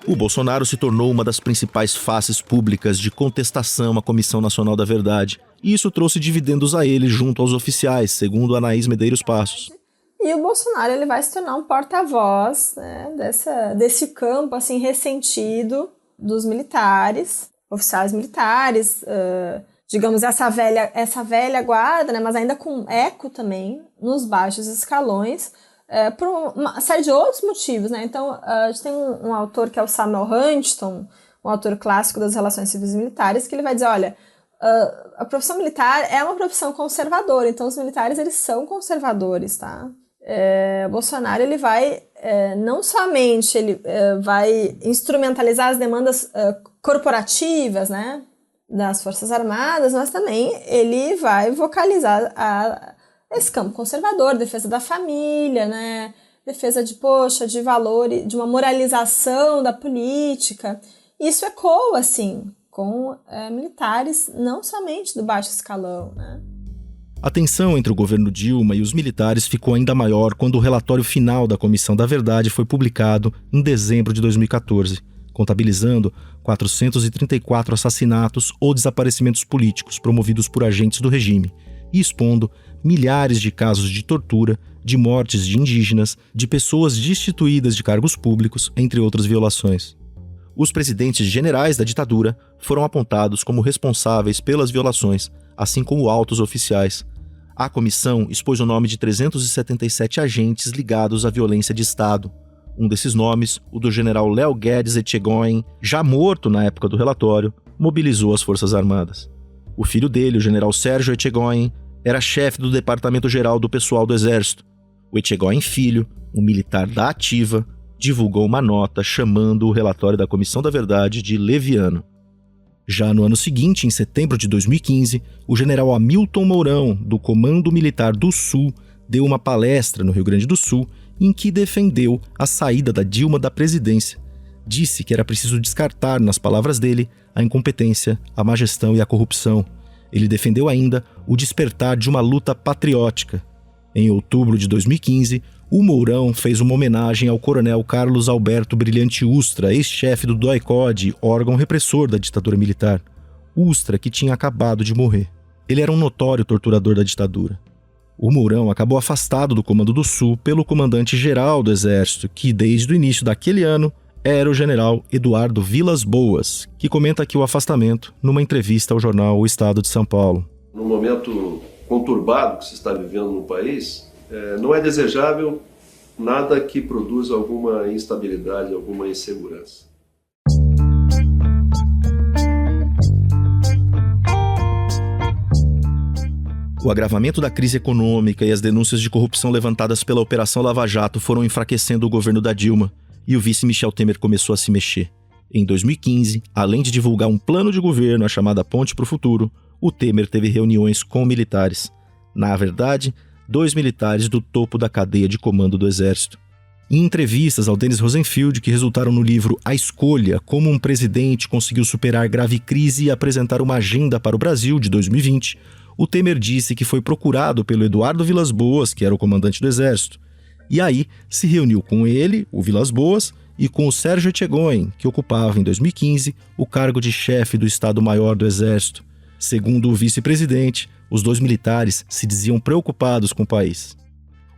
O Bolsonaro se tornou uma das principais faces públicas de contestação à Comissão Nacional da Verdade, e isso trouxe dividendos a ele junto aos oficiais, segundo Anaís Medeiros Passos. E o Bolsonaro ele vai se tornar um porta-voz, né, desse campo assim, ressentido dos militares, oficiais militares, digamos, essa velha guarda, né, mas ainda com eco também nos baixos escalões, por uma série de outros motivos, né? Então, a gente tem um autor que é o Samuel Huntington, um autor clássico das relações civis e militares, que ele vai dizer, olha, a profissão militar é uma profissão conservadora, então os militares, eles são conservadores, tá? Bolsonaro, ele vai, não somente ele vai instrumentalizar as demandas corporativas, né, das Forças Armadas, mas também ele vai vocalizar esse campo conservador, defesa da família, né? Defesa de valor, de uma moralização da política. Isso ecoa, assim, com militares, não somente do baixo escalão, né? A tensão entre o governo Dilma e os militares ficou ainda maior quando o relatório final da Comissão da Verdade foi publicado em dezembro de 2014, contabilizando 434 assassinatos ou desaparecimentos políticos promovidos por agentes do regime e expondo milhares de casos de tortura, de mortes de indígenas, de pessoas destituídas de cargos públicos, entre outras violações. Os presidentes generais da ditadura foram apontados como responsáveis pelas violações, assim como altos oficiais. A comissão expôs o nome de 377 agentes ligados à violência de Estado. Um desses nomes, o do general Léo Guedes Etchegoyen, já morto na época do relatório, mobilizou as Forças Armadas. O filho dele, o general Sérgio Etchegoyen, era chefe do Departamento Geral do Pessoal do Exército. O Etchegoyen Filho, um militar da ativa, divulgou uma nota chamando o relatório da Comissão da Verdade de leviano. Já no ano seguinte, em setembro de 2015, o general Hamilton Mourão, do Comando Militar do Sul, deu uma palestra no Rio Grande do Sul em que defendeu a saída da Dilma da presidência. Disse que era preciso descartar, nas palavras dele, a incompetência, a má gestão e a corrupção. Ele defendeu ainda o despertar de uma luta patriótica. Em outubro de 2015, o Mourão fez uma homenagem ao coronel Carlos Alberto Brilhante Ustra, ex-chefe do DOI-CODE, órgão repressor da ditadura militar. Ustra, que tinha acabado de morrer. Ele era um notório torturador da ditadura. O Mourão acabou afastado do Comando do Sul pelo comandante-geral do Exército, que desde o início daquele ano era o general Eduardo Vilas Boas, que comenta aqui o afastamento numa entrevista ao jornal O Estado de São Paulo. No momento conturbado que se está vivendo no país, não é desejável nada que produza alguma instabilidade, alguma insegurança. O agravamento da crise econômica e as denúncias de corrupção levantadas pela Operação Lava Jato foram enfraquecendo o governo da Dilma, e o vice Michel Temer começou a se mexer. Em 2015, além de divulgar um plano de governo, a chamada Ponte para o Futuro, o Temer teve reuniões com militares. Na verdade, 2 militares do topo da cadeia de comando do Exército. Em entrevistas ao Denis Rosenfield, que resultaram no livro A Escolha, como um presidente conseguiu superar grave crise e apresentar uma agenda para o Brasil, de 2020, o Temer disse que foi procurado pelo Eduardo Vilas Boas, que era o comandante do Exército. E aí se reuniu com ele, o Vilas Boas, e com o Sérgio Etchegoyen, que ocupava em 2015 o cargo de chefe do Estado-Maior do Exército. Segundo o vice-presidente, os 2 militares se diziam preocupados com o país.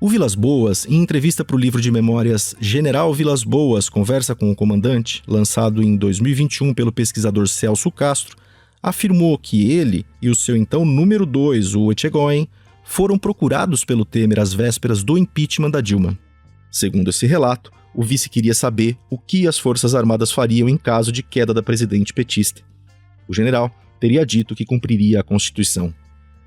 O Vilas Boas, em entrevista para o livro de memórias General Vilas Boas Conversa com o Comandante, lançado em 2021 pelo pesquisador Celso Castro, afirmou que ele e o seu então número 2, o Etchegoyen, foram procurados pelo Temer às vésperas do impeachment da Dilma. Segundo esse relato, o vice queria saber o que as Forças Armadas fariam em caso de queda da presidente petista. O general teria dito que cumpriria a Constituição.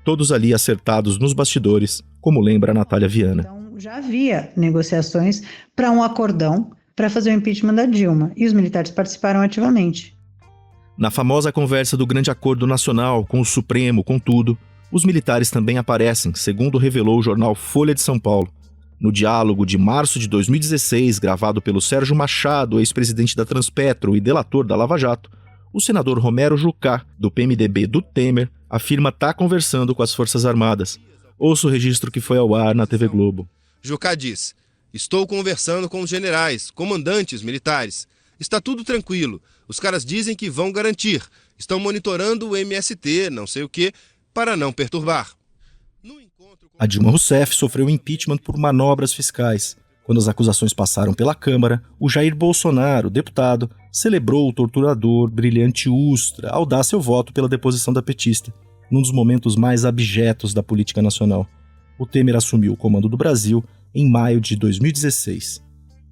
Todos ali acertados nos bastidores, como lembra a Natália Viana. Então, já havia negociações para um acordão para fazer o impeachment da Dilma, e os militares participaram ativamente. Na famosa conversa do Grande Acordo Nacional, com o Supremo, com tudo, os militares também aparecem, segundo revelou o jornal Folha de São Paulo. No diálogo de março de 2016, gravado pelo Sérgio Machado, ex-presidente da Transpetro e delator da Lava Jato, o senador Romero Jucá, do PMDB do Temer, afirma estar conversando com as Forças Armadas. Ouça o registro que foi ao ar na TV Globo. Jucá diz: estou conversando com os generais, comandantes militares. Está tudo tranquilo. Os caras dizem que vão garantir. Estão monitorando o MST, não sei o quê, para não perturbar. A Dilma Rousseff sofreu impeachment por manobras fiscais. Quando as acusações passaram pela Câmara, o Jair Bolsonaro, deputado, celebrou o torturador Brilhante Ustra ao dar seu voto pela deposição da petista, num dos momentos mais abjetos da política nacional. O Temer assumiu o comando do Brasil em maio de 2016.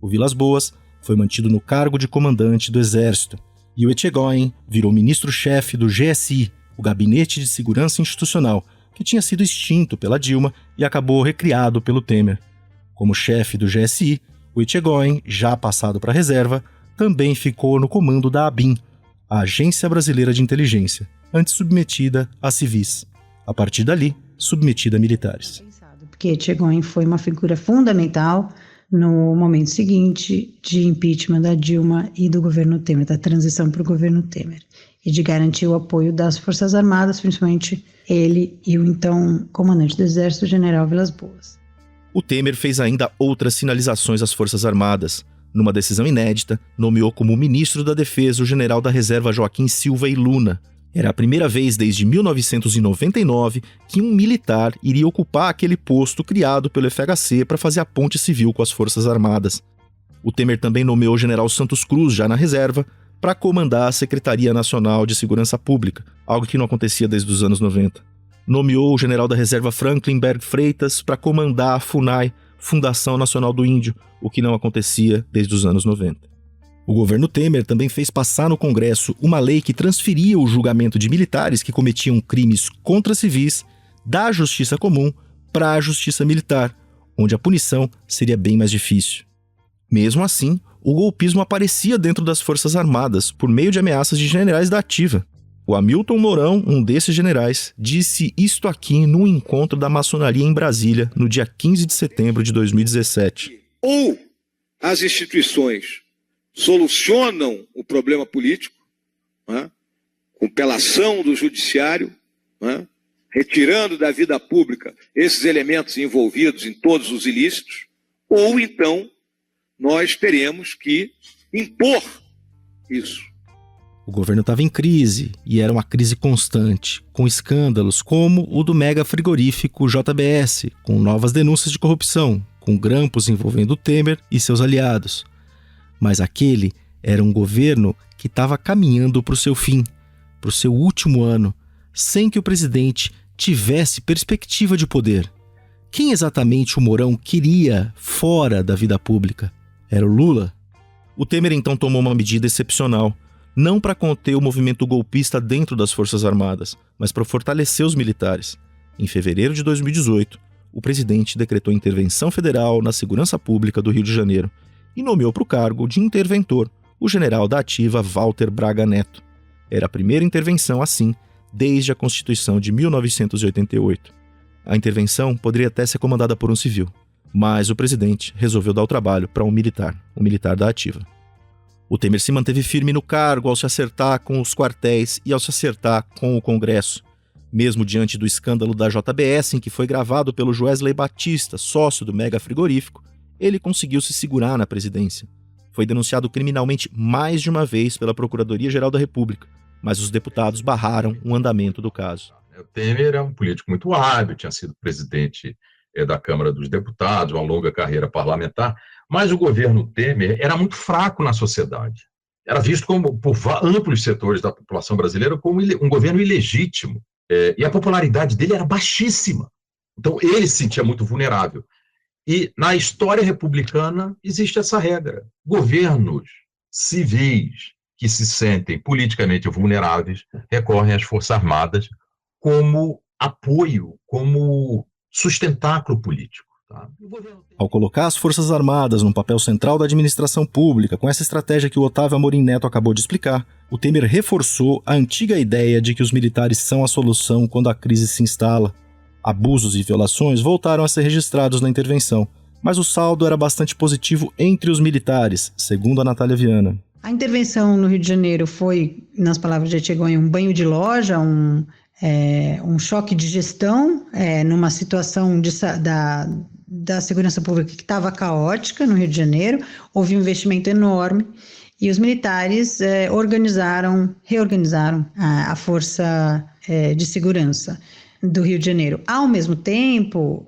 O Vilas Boas foi mantido no cargo de comandante do Exército, e o Etchegoyen virou ministro-chefe do GSI, o Gabinete de Segurança Institucional, que tinha sido extinto pela Dilma e acabou recriado pelo Temer. Como chefe do GSI, o Etchegoyen, já passado para a reserva, também ficou no comando da ABIN, a Agência Brasileira de Inteligência, antes submetida a civis. A partir dali, submetida a militares. Porque Etchegoyen foi uma figura fundamental no momento seguinte de impeachment da Dilma e do governo Temer, da transição para o governo Temer, e de garantir o apoio das Forças Armadas, principalmente ele e o então comandante do Exército, o general Vilas Boas. O Temer fez ainda outras sinalizações às Forças Armadas. Numa decisão inédita, nomeou como ministro da Defesa o general da Reserva Joaquim Silva e Luna. Era a primeira vez desde 1999 que um militar iria ocupar aquele posto criado pelo FHC para fazer a ponte civil com as Forças Armadas. O Temer também nomeou o general Santos Cruz, já na reserva, para comandar a Secretaria Nacional de Segurança Pública, algo que não acontecia desde os anos 90. Nomeou o general da reserva Franklin Berg Freitas para comandar a FUNAI, Fundação Nacional do Índio, o que não acontecia desde os anos 90. O governo Temer também fez passar no Congresso uma lei que transferia o julgamento de militares que cometiam crimes contra civis da justiça comum para a justiça militar, onde a punição seria bem mais difícil. Mesmo assim, o golpismo aparecia dentro das Forças Armadas por meio de ameaças de generais da ativa. O Hamilton Mourão, um desses generais, disse isto aqui num encontro da maçonaria em Brasília, no dia 15 de setembro de 2017. Ou as instituições solucionam o problema político, né, pela ação do judiciário, né, retirando da vida pública esses elementos envolvidos em todos os ilícitos, ou então nós teremos que impor isso. O governo estava em crise, e era uma crise constante, com escândalos como o do mega frigorífico JBS, com novas denúncias de corrupção, com grampos envolvendo Temer e seus aliados. Mas aquele era um governo que estava caminhando para o seu fim, para o seu último ano, sem que o presidente tivesse perspectiva de poder. Quem exatamente o Mourão queria fora da vida pública? Era o Lula? O Temer então tomou uma medida excepcional, não para conter o movimento golpista dentro das Forças Armadas, mas para fortalecer os militares. Em fevereiro de 2018, o presidente decretou intervenção federal na segurança pública do Rio de Janeiro e nomeou para o cargo de interventor o general da ativa Walter Braga Neto. Era a primeira intervenção assim desde a Constituição de 1988. A intervenção poderia até ser comandada por um civil, mas o presidente resolveu dar o trabalho para um militar, o militar da ativa. O Temer se manteve firme no cargo ao se acertar com os quartéis e ao se acertar com o Congresso. Mesmo diante do escândalo da JBS, em que foi gravado pelo Joesley Batista, sócio do mega frigorífico, ele conseguiu se segurar na presidência. Foi denunciado criminalmente mais de uma vez pela Procuradoria-Geral da República, mas os deputados barraram o andamento do caso. O Temer é um político muito hábil, tinha sido presidente da Câmara dos Deputados, uma longa carreira parlamentar, mas o governo Temer era muito fraco na sociedade. Era visto como, por amplos setores da população brasileira como um governo ilegítimo. E a popularidade dele era baixíssima. Então, ele se sentia muito vulnerável. E, na história republicana, existe essa regra. Governos civis que se sentem politicamente vulneráveis recorrem às Forças Armadas como apoio, como sustentáculo político. Tá? Ao colocar as Forças Armadas num papel central da administração pública, com essa estratégia que o Otávio Amorim Neto acabou de explicar, o Temer reforçou a antiga ideia de que os militares são a solução quando a crise se instala. Abusos e violações voltaram a ser registrados na intervenção, mas o saldo era bastante positivo entre os militares, segundo a Natália Viana. A intervenção no Rio de Janeiro foi, nas palavras de Etchegoyen, um banho de loja, um choque de gestão, numa situação da segurança pública que estava caótica no Rio de Janeiro. Houve um investimento enorme e os militares reorganizaram a força de segurança do Rio de Janeiro. Ao mesmo tempo,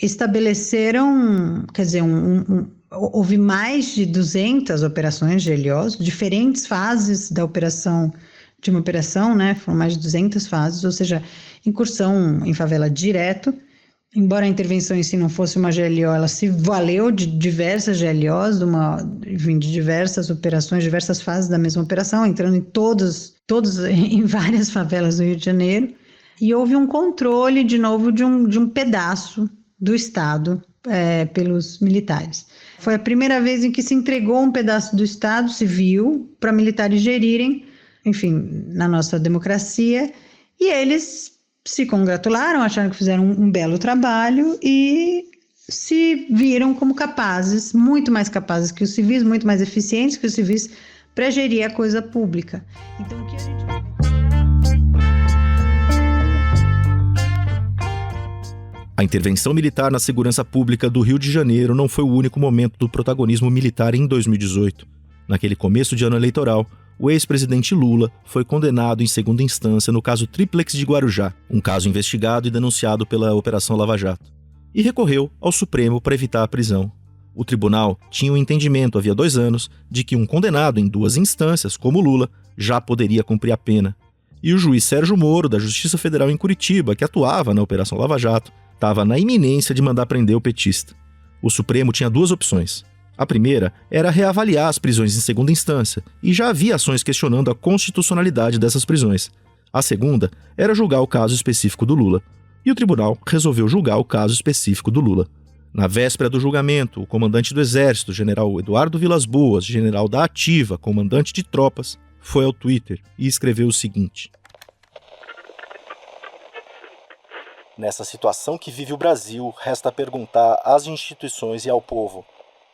estabeleceram, houve mais de 200 operações de GLOs, diferentes fases de uma operação, né? Foram mais de 200 fases, ou seja, incursão em favela direto. Embora a intervenção em si não fosse uma GLO, ela se valeu de diversas GLOs, de diversas operações, diversas fases da mesma operação, entrando em todos em várias favelas do Rio de Janeiro. E houve um controle, de novo, de um pedaço do Estado pelos militares. Foi a primeira vez em que se entregou um pedaço do Estado civil para militares gerirem, enfim, na nossa democracia, e eles se congratularam, acharam que fizeram um belo trabalho e se viram como capazes, muito mais capazes que os civis, muito mais eficientes que os civis, para gerir a coisa pública. Então, o que a gente... A intervenção militar na segurança pública do Rio de Janeiro não foi o único momento do protagonismo militar em 2018. Naquele começo de ano eleitoral, o ex-presidente Lula foi condenado em segunda instância no caso Triplex de Guarujá, um caso investigado e denunciado pela Operação Lava Jato, e recorreu ao Supremo para evitar a prisão. O tribunal tinha um entendimento havia 2 anos de que um condenado em 2 instâncias, como Lula, já poderia cumprir a pena. E o juiz Sérgio Moro, da Justiça Federal em Curitiba, que atuava na Operação Lava Jato, estava na iminência de mandar prender o petista. O Supremo tinha 2 opções. A primeira era reavaliar as prisões em segunda instância, e já havia ações questionando a constitucionalidade dessas prisões. A segunda era julgar o caso específico do Lula. e o tribunal resolveu julgar o caso específico do Lula. Na véspera do julgamento, o comandante do Exército, general Eduardo Vilas Boas, general da Ativa, comandante de tropas, foi ao Twitter e escreveu o seguinte: Nessa situação que vive o Brasil, resta perguntar às instituições e ao povo: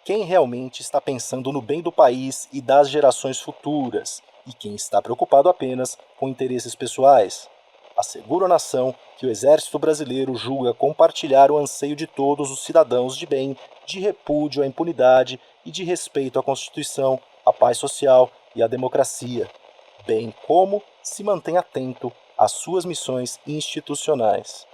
quem realmente está pensando no bem do país e das gerações futuras, e quem está preocupado apenas com interesses pessoais? Asseguro à nação que o Exército Brasileiro julga compartilhar o anseio de todos os cidadãos de bem, de repúdio à impunidade e de respeito à Constituição, à paz social e à democracia, bem como se mantém atento às suas missões institucionais.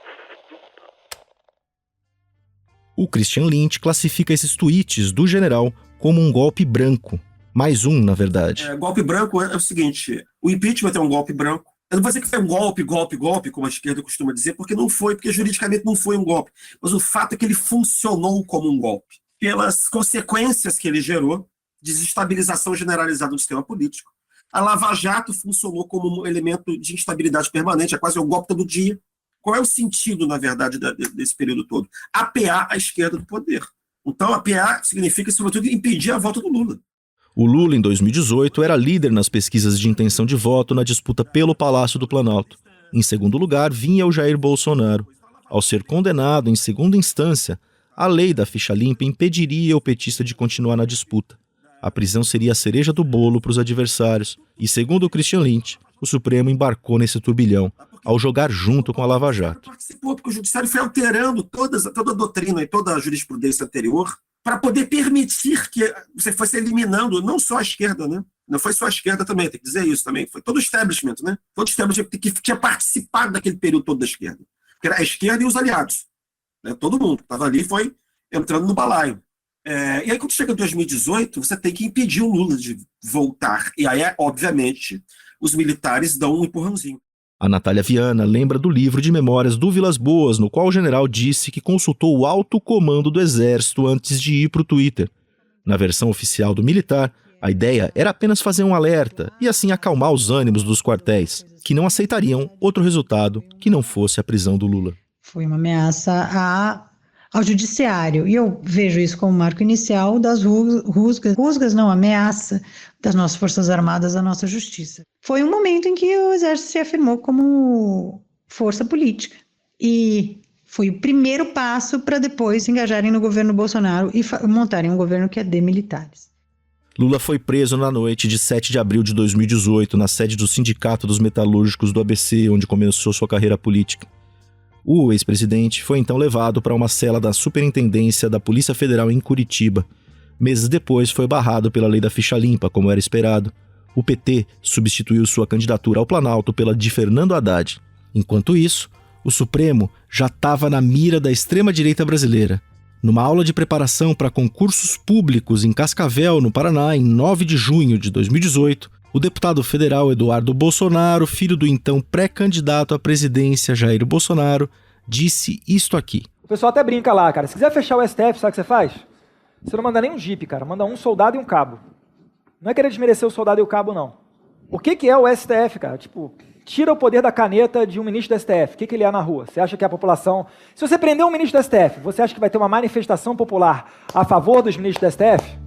O Christian Lynch classifica esses tweets do general como um golpe branco. Mais um, na verdade. Golpe branco é o seguinte: o impeachment é um golpe branco. Eu não vou dizer que foi um golpe, como a esquerda costuma dizer, porque não foi, porque juridicamente não foi um golpe. Mas o fato é que ele funcionou como um golpe, pelas consequências que ele gerou, desestabilização generalizada do sistema político. A Lava Jato funcionou como um elemento de instabilidade permanente, é quase um golpe todo dia. Qual é o sentido, na verdade, desse período todo? Apear a esquerda do poder. Então, apear significa, sobretudo, impedir a volta do Lula. O Lula, em 2018, era líder nas pesquisas de intenção de voto na disputa pelo Palácio do Planalto. Em segundo lugar, vinha o Jair Bolsonaro. Ao ser condenado em segunda instância, a lei da ficha limpa impediria o petista de continuar na disputa. A prisão seria a cereja do bolo para os adversários. E, segundo o Christian Lynch, o Supremo embarcou nesse turbilhão, ao jogar junto com a Lava Jato. Participou porque o Judiciário foi alterando toda a doutrina e toda a jurisprudência anterior para poder permitir que você fosse eliminando não só a esquerda, né? Não foi só a esquerda também, tem que dizer isso também. Foi todo o establishment, né? Todo o establishment que tinha participado daquele período todo da esquerda. Que era a esquerda e os aliados. Né? Todo mundo que estava ali foi entrando no balaio. E aí, quando chega em 2018, você tem que impedir o Lula de voltar. E aí, obviamente, os militares dão um empurrãozinho. A Natália Viana lembra do livro de memórias do Vilas Boas, no qual o general disse que consultou o alto comando do Exército antes de ir para o Twitter. Na versão oficial do militar, a ideia era apenas fazer um alerta e assim acalmar os ânimos dos quartéis, que não aceitariam outro resultado que não fosse a prisão do Lula. Foi uma ameaça ao judiciário, e eu vejo isso como marco inicial das ameaça das nossas Forças Armadas à nossa justiça. Foi um momento em que o Exército se afirmou como força política, e foi o primeiro passo para depois se engajarem no governo Bolsonaro e montarem um governo que é de militares. Lula foi preso na noite de 7 de abril de 2018, na sede do Sindicato dos Metalúrgicos do ABC, onde começou sua carreira política. O ex-presidente foi então levado para uma cela da Superintendência da Polícia Federal em Curitiba. Meses depois foi barrado pela lei da ficha limpa, como era esperado. O PT substituiu sua candidatura ao Planalto pela de Fernando Haddad. Enquanto isso, o Supremo já estava na mira da extrema-direita brasileira. Numa aula de preparação para concursos públicos em Cascavel, no Paraná, em 9 de junho de 2018, o deputado federal Eduardo Bolsonaro, filho do então pré-candidato à presidência Jair Bolsonaro, disse isto aqui. O pessoal até brinca lá, cara. Se quiser fechar o STF, sabe o que você faz? Você não manda nem um jipe, cara. Manda um soldado e um cabo. Não é querer desmerecer o soldado e o cabo, não. O que é o STF, cara? Tipo, tira o poder da caneta de um ministro do STF. O que ele é na rua? Você acha que a população... Se você prender um ministro do STF, você acha que vai ter uma manifestação popular a favor dos ministros do STF?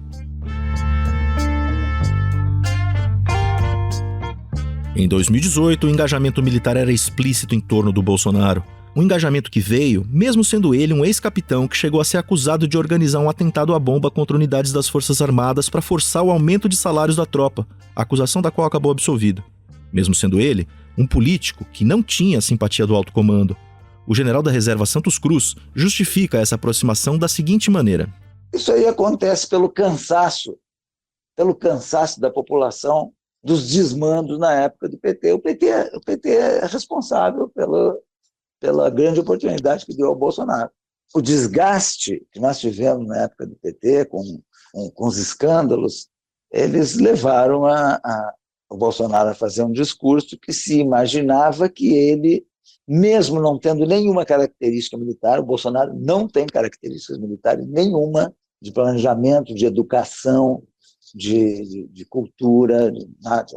Em 2018, o engajamento militar era explícito em torno do Bolsonaro. Um engajamento que veio, mesmo sendo ele um ex-capitão que chegou a ser acusado de organizar um atentado à bomba contra unidades das Forças Armadas para forçar o aumento de salários da tropa, acusação da qual acabou absolvido. Mesmo sendo ele, um político que não tinha a simpatia do alto comando. O general da reserva Santos Cruz justifica essa aproximação da seguinte maneira. Isso aí acontece pelo cansaço da população dos desmandos na época do PT. O PT é responsável pela grande oportunidade que deu ao Bolsonaro. O desgaste que nós tivemos na época do PT, com os escândalos, eles levaram o Bolsonaro a fazer um discurso que se imaginava que ele, mesmo não tendo nenhuma característica militar, o Bolsonaro não tem características militares nenhuma de planejamento, de educação, de cultura, nada.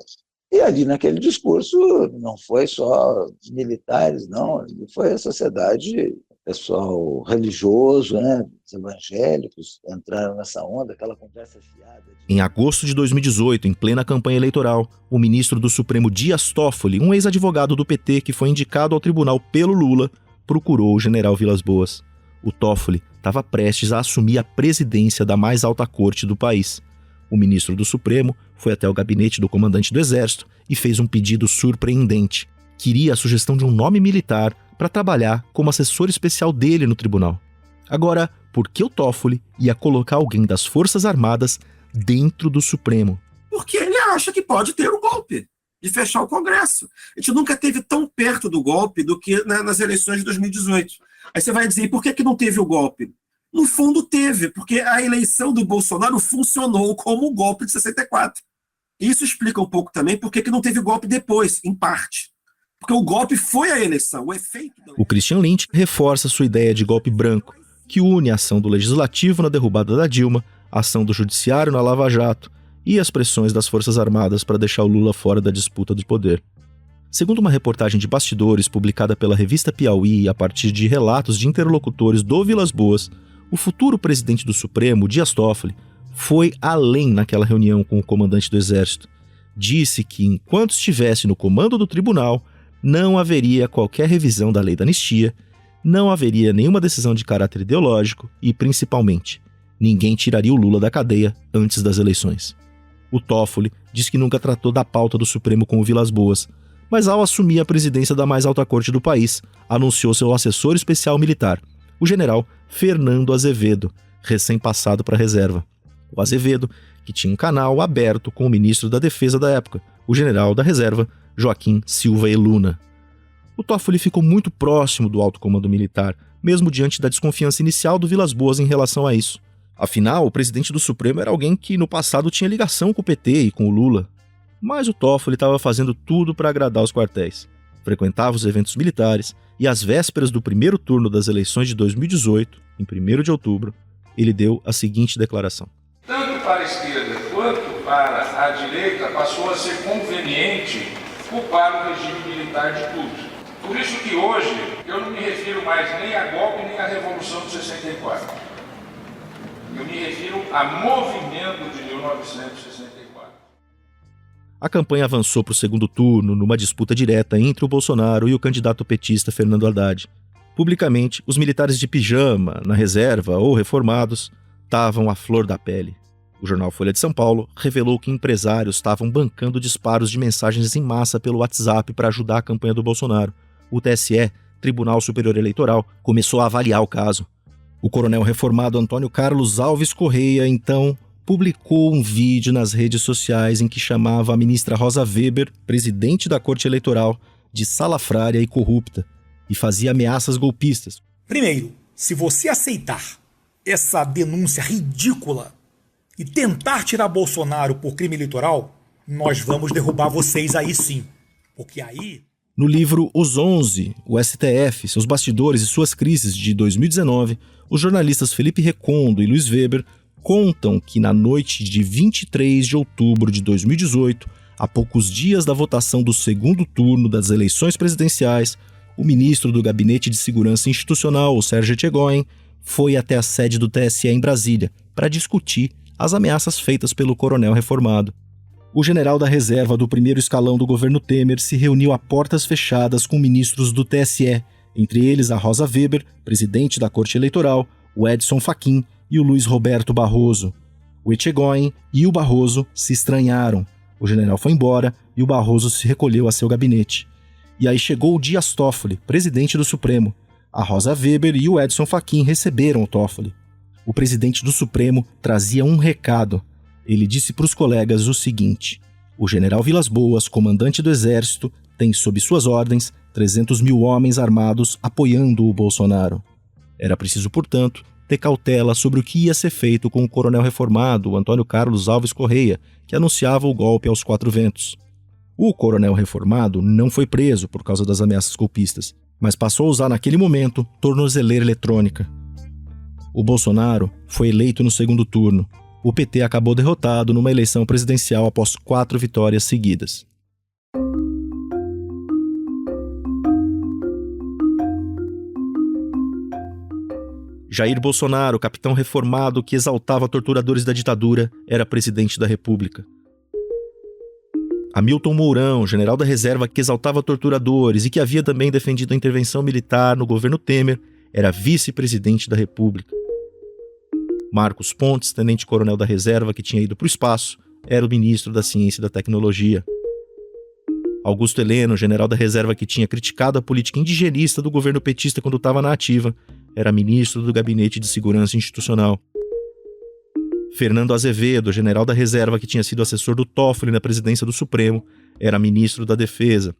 E ali naquele discurso não foi só os militares, não, foi a sociedade, pessoal religioso, né, os evangélicos entraram nessa onda, aquela conversa fiada. Em agosto de 2018, em plena campanha eleitoral, o ministro do Supremo Dias Toffoli, um ex-advogado do PT que foi indicado ao tribunal pelo Lula, procurou o general Vilas Boas. O Toffoli estava prestes a assumir a presidência da mais alta corte do país. O ministro do Supremo foi até o gabinete do comandante do Exército e fez um pedido surpreendente. Queria a sugestão de um nome militar para trabalhar como assessor especial dele no tribunal. Agora, por que o Toffoli ia colocar alguém das Forças Armadas dentro do Supremo? Porque ele acha que pode ter um golpe de fechar o Congresso. A gente nunca esteve tão perto do golpe do que nas eleições de 2018. Aí você vai dizer, e por que não teve o golpe? No fundo teve, porque a eleição do Bolsonaro funcionou como o golpe de 64. Isso explica um pouco também por que não teve golpe depois, em parte. Porque o golpe foi a eleição, o efeito... O Christian Lynch reforça sua ideia de golpe branco, que une a ação do Legislativo na derrubada da Dilma, a ação do Judiciário na Lava Jato e as pressões das Forças Armadas para deixar o Lula fora da disputa do poder. Segundo uma reportagem de bastidores publicada pela revista Piauí a partir de relatos de interlocutores do Vilas Boas, o futuro presidente do Supremo, Dias Toffoli, foi além naquela reunião com o comandante do Exército. Disse que, enquanto estivesse no comando do tribunal, não haveria qualquer revisão da lei da anistia, não haveria nenhuma decisão de caráter ideológico e, principalmente, ninguém tiraria o Lula da cadeia antes das eleições. O Toffoli diz que nunca tratou da pauta do Supremo com o Vilas Boas, mas ao assumir a presidência da mais alta corte do país, anunciou seu assessor especial militar, o general Fernando Azevedo, recém-passado para a reserva. O Azevedo, que tinha um canal aberto com o ministro da Defesa da época, o general da reserva, Joaquim Silva e Luna. O Toffoli ficou muito próximo do alto comando militar, mesmo diante da desconfiança inicial do Vilas Boas em relação a isso. Afinal, o presidente do Supremo era alguém que no passado tinha ligação com o PT e com o Lula. Mas o Toffoli estava fazendo tudo para agradar os quartéis. Frequentava os eventos militares e às vésperas do primeiro turno das eleições de 2018, em 1º de outubro, ele deu a seguinte declaração. Tanto para a esquerda quanto para a direita passou a ser conveniente culpar o regime militar de tudo. Por isso que hoje eu não me refiro mais nem a golpe nem à Revolução de 64. Eu me refiro a movimento de 1964. A campanha avançou para o segundo turno numa disputa direta entre o Bolsonaro e o candidato petista Fernando Haddad. Publicamente, os militares de pijama, na reserva ou reformados, estavam à flor da pele. O jornal Folha de São Paulo revelou que empresários estavam bancando disparos de mensagens em massa pelo WhatsApp para ajudar a campanha do Bolsonaro. O TSE, Tribunal Superior Eleitoral, começou a avaliar o caso. O coronel reformado Antônio Carlos Alves Correia, então, publicou um vídeo nas redes sociais em que chamava a ministra Rosa Weber, presidente da Corte Eleitoral, de salafrária e corrupta, e fazia ameaças golpistas. Primeiro, se você aceitar essa denúncia ridícula e tentar tirar Bolsonaro por crime eleitoral, nós vamos derrubar vocês aí sim. Porque aí... No livro Os 11, o STF, seus bastidores e suas crises de 2019, os jornalistas Felipe Recondo e Luiz Weber contam que na noite de 23 de outubro de 2018, a poucos dias da votação do segundo turno das eleições presidenciais, o ministro do Gabinete de Segurança Institucional, o Sérgio Etchegoyen, foi até a sede do TSE em Brasília para discutir as ameaças feitas pelo coronel reformado. O general da reserva do primeiro escalão do governo Temer se reuniu a portas fechadas com ministros do TSE, entre eles a Rosa Weber, presidente da Corte Eleitoral, o Edson Fachin e o Luiz Roberto Barroso. O Etchegoyen e o Barroso se estranharam. O general foi embora e o Barroso se recolheu a seu gabinete. E aí chegou o Dias Toffoli, presidente do Supremo. A Rosa Weber e o Edson Fachin receberam o Toffoli. O presidente do Supremo trazia um recado. Ele disse para os colegas o seguinte: o general Vilas Boas, comandante do Exército, tem sob suas ordens 300 mil homens armados apoiando o Bolsonaro. Era preciso, portanto, ter cautela sobre o que ia ser feito com o coronel reformado Antônio Carlos Alves Correia, que anunciava o golpe aos quatro ventos. O coronel reformado não foi preso por causa das ameaças golpistas, mas passou a usar naquele momento tornozeleira eletrônica. O Bolsonaro foi eleito no segundo turno. O PT acabou derrotado numa eleição presidencial após 4 vitórias seguidas. Jair Bolsonaro, capitão reformado que exaltava torturadores da ditadura, era presidente da República. Hamilton Mourão, general da reserva que exaltava torturadores e que havia também defendido a intervenção militar no governo Temer, era vice-presidente da República. Marcos Pontes, tenente-coronel da reserva que tinha ido para o espaço, era o ministro da Ciência e da Tecnologia. Augusto Heleno, general da reserva que tinha criticado a política indigenista do governo petista quando estava na ativa, era ministro do Gabinete de Segurança Institucional. Fernando Azevedo, general da reserva que tinha sido assessor do Toffoli na presidência do Supremo, era ministro da Defesa.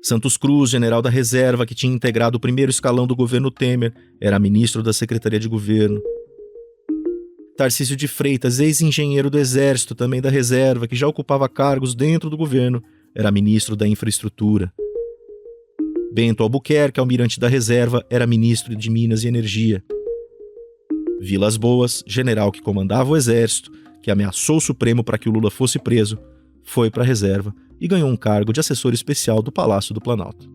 Santos Cruz, general da reserva que tinha integrado o primeiro escalão do governo Temer, era ministro da Secretaria de Governo. Tarcísio de Freitas, ex-engenheiro do Exército, também da reserva, que já ocupava cargos dentro do governo, era ministro da Infraestrutura. Bento Albuquerque, almirante da reserva, era ministro de Minas e Energia. Vilas Boas, general que comandava o Exército, que ameaçou o Supremo para que o Lula fosse preso, foi para a reserva e ganhou um cargo de assessor especial do Palácio do Planalto.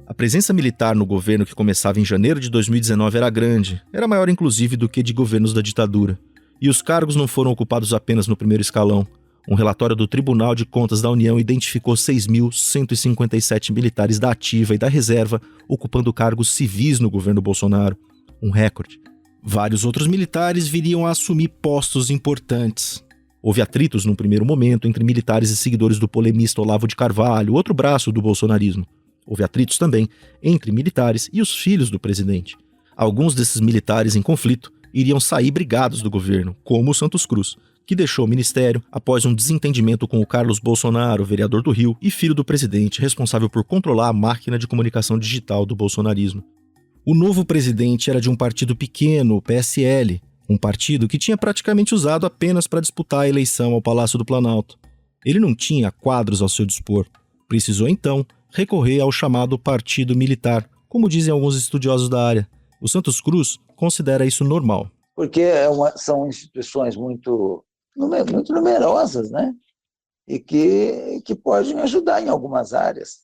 A presença militar no governo que começava em janeiro de 2019 era grande, era maior inclusive do que de governos da ditadura. E os cargos não foram ocupados apenas no primeiro escalão. Um relatório do Tribunal de Contas da União identificou 6.157 militares da ativa e da reserva ocupando cargos civis no governo Bolsonaro, um recorde. Vários outros militares viriam a assumir postos importantes. Houve atritos num primeiro momento entre militares e seguidores do polemista Olavo de Carvalho, outro braço do bolsonarismo. Houve atritos também entre militares e os filhos do presidente. Alguns desses militares em conflito iriam sair brigados do governo, como o Santos Cruz, que deixou o ministério após um desentendimento com o Carlos Bolsonaro, vereador do Rio e filho do presidente, responsável por controlar a máquina de comunicação digital do bolsonarismo. O novo presidente era de um partido pequeno, o PSL, um partido que tinha praticamente usado apenas para disputar a eleição ao Palácio do Planalto. Ele não tinha quadros ao seu dispor. Precisou, então, recorrer ao chamado partido militar, como dizem alguns estudiosos da área. O Santos Cruz considera isso normal. Porque são instituições muito numerosas, né? E que podem ajudar em algumas áreas.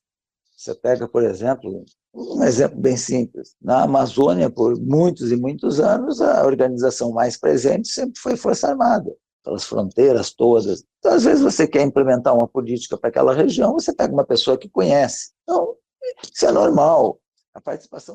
Você pega, por exemplo, um exemplo bem simples. Na Amazônia, por muitos e muitos anos, a organização mais presente sempre foi Força Armada, pelas fronteiras todas. Então, às vezes, você quer implementar uma política para aquela região, você pega uma pessoa que conhece. Então, isso é normal.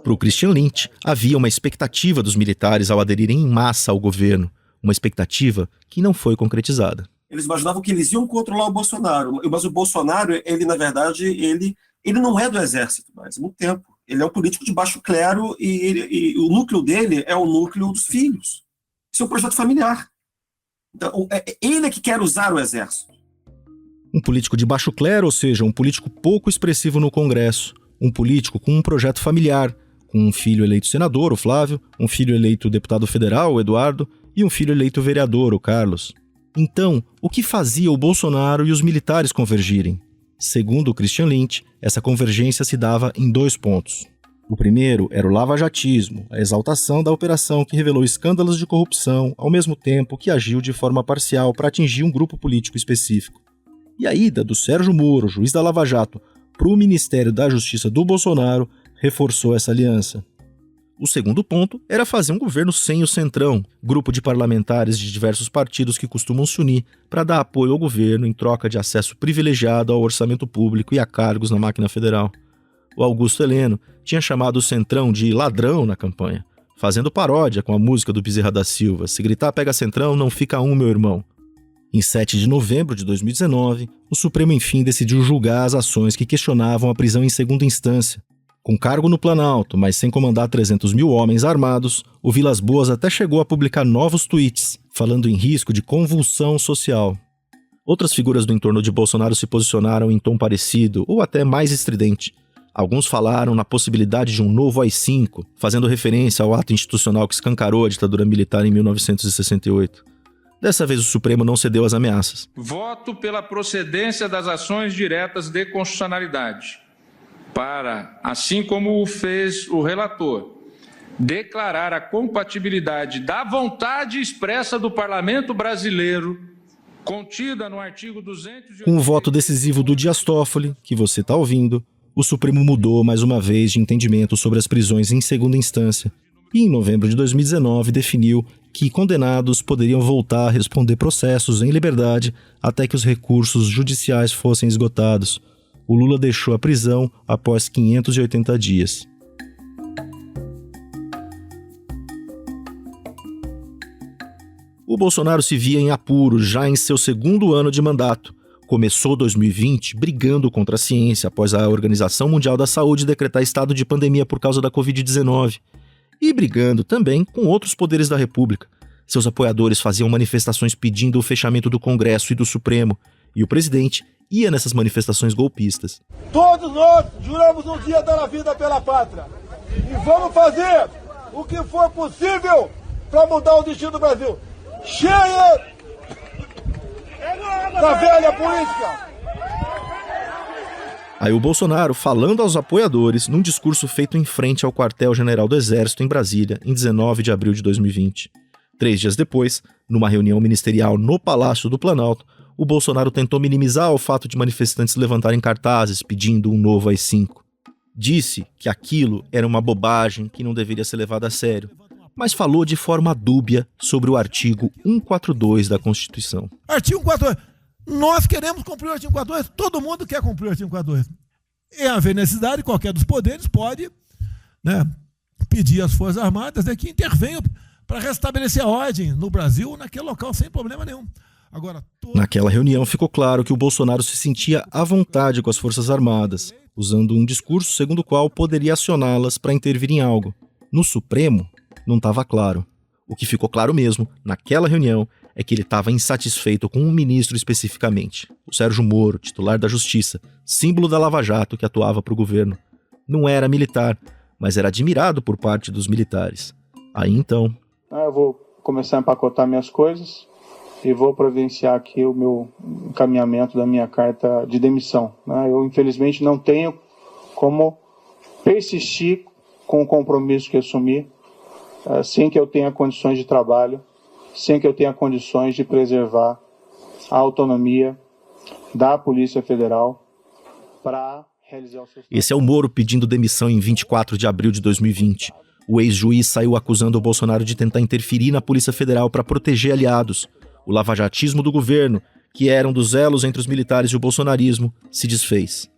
Para o Christian Lynch, havia uma expectativa dos militares ao aderirem em massa ao governo, uma expectativa que não foi concretizada. Eles imaginavam que eles iam controlar o Bolsonaro, mas o Bolsonaro, ele na verdade, ele não é do exército mais, há muito tempo. Ele é um político de baixo clero e o núcleo dele é o núcleo dos filhos. Isso é um projeto familiar. Então, ele é que quer usar o exército. Um político de baixo clero, ou seja, um político pouco expressivo no Congresso. Um político com um projeto familiar, com um filho eleito senador, o Flávio, um filho eleito deputado federal, o Eduardo, e um filho eleito vereador, o Carlos. Então, o que fazia o Bolsonaro e os militares convergirem? Segundo o Christian Lynch, essa convergência se dava em 2 pontos. O primeiro era o lavajatismo, a exaltação da operação que revelou escândalos de corrupção, ao mesmo tempo que agiu de forma parcial para atingir um grupo político específico. E a ida do Sérgio Moro, juiz da Lava Jato, para o Ministério da Justiça do Bolsonaro, reforçou essa aliança. O segundo ponto era fazer um governo sem o Centrão, grupo de parlamentares de diversos partidos que costumam se unir para dar apoio ao governo em troca de acesso privilegiado ao orçamento público e a cargos na máquina federal. O Augusto Heleno tinha chamado o Centrão de ladrão na campanha, fazendo paródia com a música do Bezerra da Silva, "Se gritar pega Centrão, não fica um, meu irmão". Em 7 de novembro de 2019, o Supremo enfim decidiu julgar as ações que questionavam a prisão em segunda instância. Com cargo no Planalto, mas sem comandar 300 mil homens armados, o Vilas Boas até chegou a publicar novos tweets, falando em risco de convulsão social. Outras figuras do entorno de Bolsonaro se posicionaram em tom parecido, ou até mais estridente. Alguns falaram na possibilidade de um novo AI-5, fazendo referência ao ato institucional que escancarou a ditadura militar em 1968. Dessa vez o Supremo não cedeu às ameaças. Voto pela procedência das ações diretas de constitucionalidade, para, assim como o fez o relator, declarar a compatibilidade da vontade expressa do Parlamento brasileiro contida no artigo 200... Com o voto decisivo do Dias Toffoli, que você está ouvindo, o Supremo mudou mais uma vez de entendimento sobre as prisões em segunda instância e, em novembro de 2019, definiu que condenados poderiam voltar a responder processos em liberdade até que os recursos judiciais fossem esgotados. O Lula deixou a prisão após 580 dias. O Bolsonaro se via em apuros já em seu segundo ano de mandato. Começou 2020 brigando contra a ciência após a Organização Mundial da Saúde decretar estado de pandemia por causa da Covid-19. E brigando também com outros poderes da República. Seus apoiadores faziam manifestações pedindo o fechamento do Congresso e do Supremo. E o presidente ia nessas manifestações golpistas. Todos nós juramos um dia dar a vida pela pátria. E vamos fazer o que for possível para mudar o destino do Brasil. Cheia da velha política. Aí o Bolsonaro falando aos apoiadores num discurso feito em frente ao quartel-general do Exército em Brasília, em 19 de abril de 2020. 3 dias depois, numa reunião ministerial no Palácio do Planalto, o Bolsonaro tentou minimizar o fato de manifestantes levantarem cartazes pedindo um novo AI-5. Disse que aquilo era uma bobagem que não deveria ser levado a sério, mas falou de forma dúbia sobre o artigo 142 da Constituição. Artigo 142. Nós queremos cumprir o artigo 142, todo mundo quer cumprir o artigo 142. Em haver necessidade, qualquer dos poderes pode, pedir às Forças Armadas que intervenham para restabelecer a ordem no Brasil, naquele local, sem problema nenhum. Agora, Naquela reunião ficou claro que o Bolsonaro se sentia à vontade com as Forças Armadas, usando um discurso segundo o qual poderia acioná-las para intervir em algo. No Supremo, não estava claro. O que ficou claro mesmo, naquela reunião, é que ele estava insatisfeito com um ministro especificamente, o Sérgio Moro, titular da Justiça, símbolo da Lava Jato que atuava para o governo. Não era militar, mas era admirado por parte dos militares. Aí então... Eu vou começar a empacotar minhas coisas e vou providenciar aqui o meu encaminhamento da minha carta de demissão. Eu, infelizmente, não tenho como persistir com o compromisso que assumi sem que eu tenha condições de trabalho, sem que eu tenha condições de preservar a autonomia da Polícia Federal para realizar o seu... Esse é o Moro pedindo demissão em 24 de abril de 2020. O ex-juiz saiu acusando o Bolsonaro de tentar interferir na Polícia Federal para proteger aliados. O lavajatismo do governo, que era um dos elos entre os militares e o bolsonarismo, se desfez.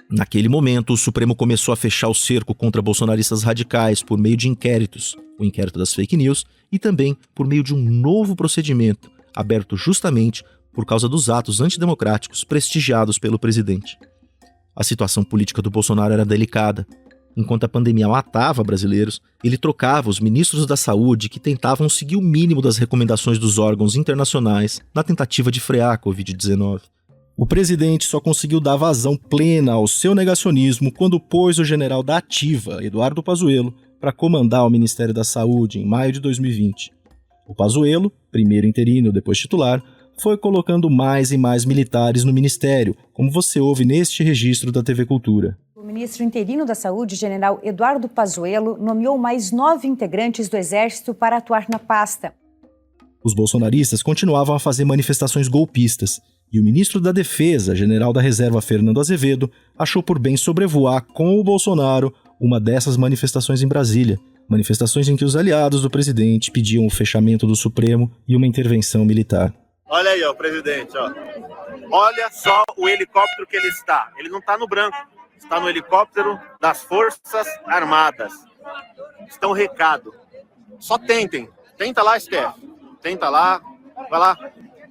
Naquele momento, o Supremo começou a fechar o cerco contra bolsonaristas radicais por meio de inquéritos, o inquérito das fake news, e também por meio de um novo procedimento, aberto justamente por causa dos atos antidemocráticos prestigiados pelo presidente. A situação política do Bolsonaro era delicada. Enquanto a pandemia matava brasileiros, ele trocava os ministros da saúde que tentavam seguir o mínimo das recomendações dos órgãos internacionais na tentativa de frear a Covid-19. O presidente só conseguiu dar vazão plena ao seu negacionismo quando pôs o general da Ativa, Eduardo Pazuello, para comandar o Ministério da Saúde em maio de 2020. O Pazuello, primeiro interino, depois titular, foi colocando mais e mais militares no ministério, como você ouve neste registro da TV Cultura. O ministro interino da Saúde, general Eduardo Pazuello, nomeou mais 9 integrantes do Exército para atuar na pasta. Os bolsonaristas continuavam a fazer manifestações golpistas, e o ministro da Defesa, general da Reserva Fernando Azevedo, achou por bem sobrevoar com o Bolsonaro uma dessas manifestações em Brasília, manifestações em que os aliados do presidente pediam o fechamento do Supremo e uma intervenção militar. Olha aí, ó, o presidente, ó. Olha só o helicóptero que ele está. Ele não está no branco, está no helicóptero das Forças Armadas. Isso é um recado. Só tentem. Tenta lá, Steph. Tenta lá. Vai lá.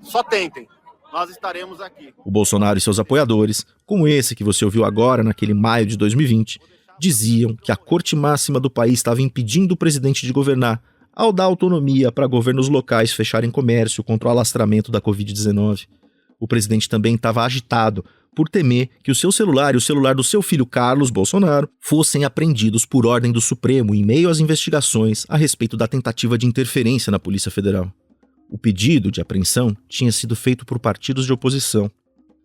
Só tentem. Nós estaremos aqui. O Bolsonaro e seus apoiadores, como esse que você ouviu agora, naquele maio de 2020, diziam que a corte máxima do país estava impedindo o presidente de governar, ao dar autonomia para governos locais fecharem comércio contra o alastramento da Covid-19. O presidente também estava agitado por temer que o seu celular e o celular do seu filho Carlos Bolsonaro fossem apreendidos por ordem do Supremo em meio às investigações a respeito da tentativa de interferência na Polícia Federal. O pedido de apreensão tinha sido feito por partidos de oposição.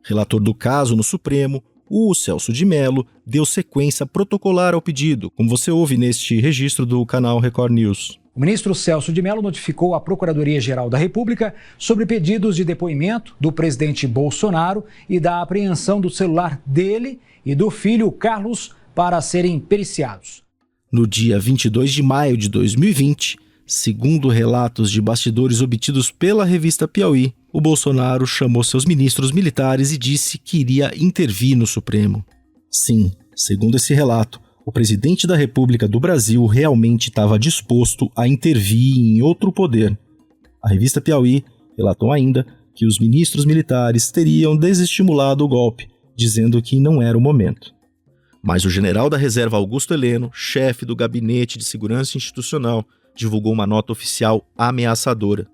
Relator do caso no Supremo, o Celso de Mello, deu sequência protocolar ao pedido, como você ouve neste registro do canal Record News. O ministro Celso de Mello notificou a Procuradoria-Geral da República sobre pedidos de depoimento do presidente Bolsonaro e da apreensão do celular dele e do filho Carlos para serem periciados. No dia 22 de maio de 2020, segundo relatos de bastidores obtidos pela revista Piauí, o Bolsonaro chamou seus ministros militares e disse que iria intervir no Supremo. Sim, segundo esse relato, o presidente da República do Brasil realmente estava disposto a intervir em outro poder. A revista Piauí relatou ainda que os ministros militares teriam desestimulado o golpe, dizendo que não era o momento. Mas o general da reserva Augusto Heleno, chefe do Gabinete de Segurança Institucional, divulgou uma nota oficial ameaçadora.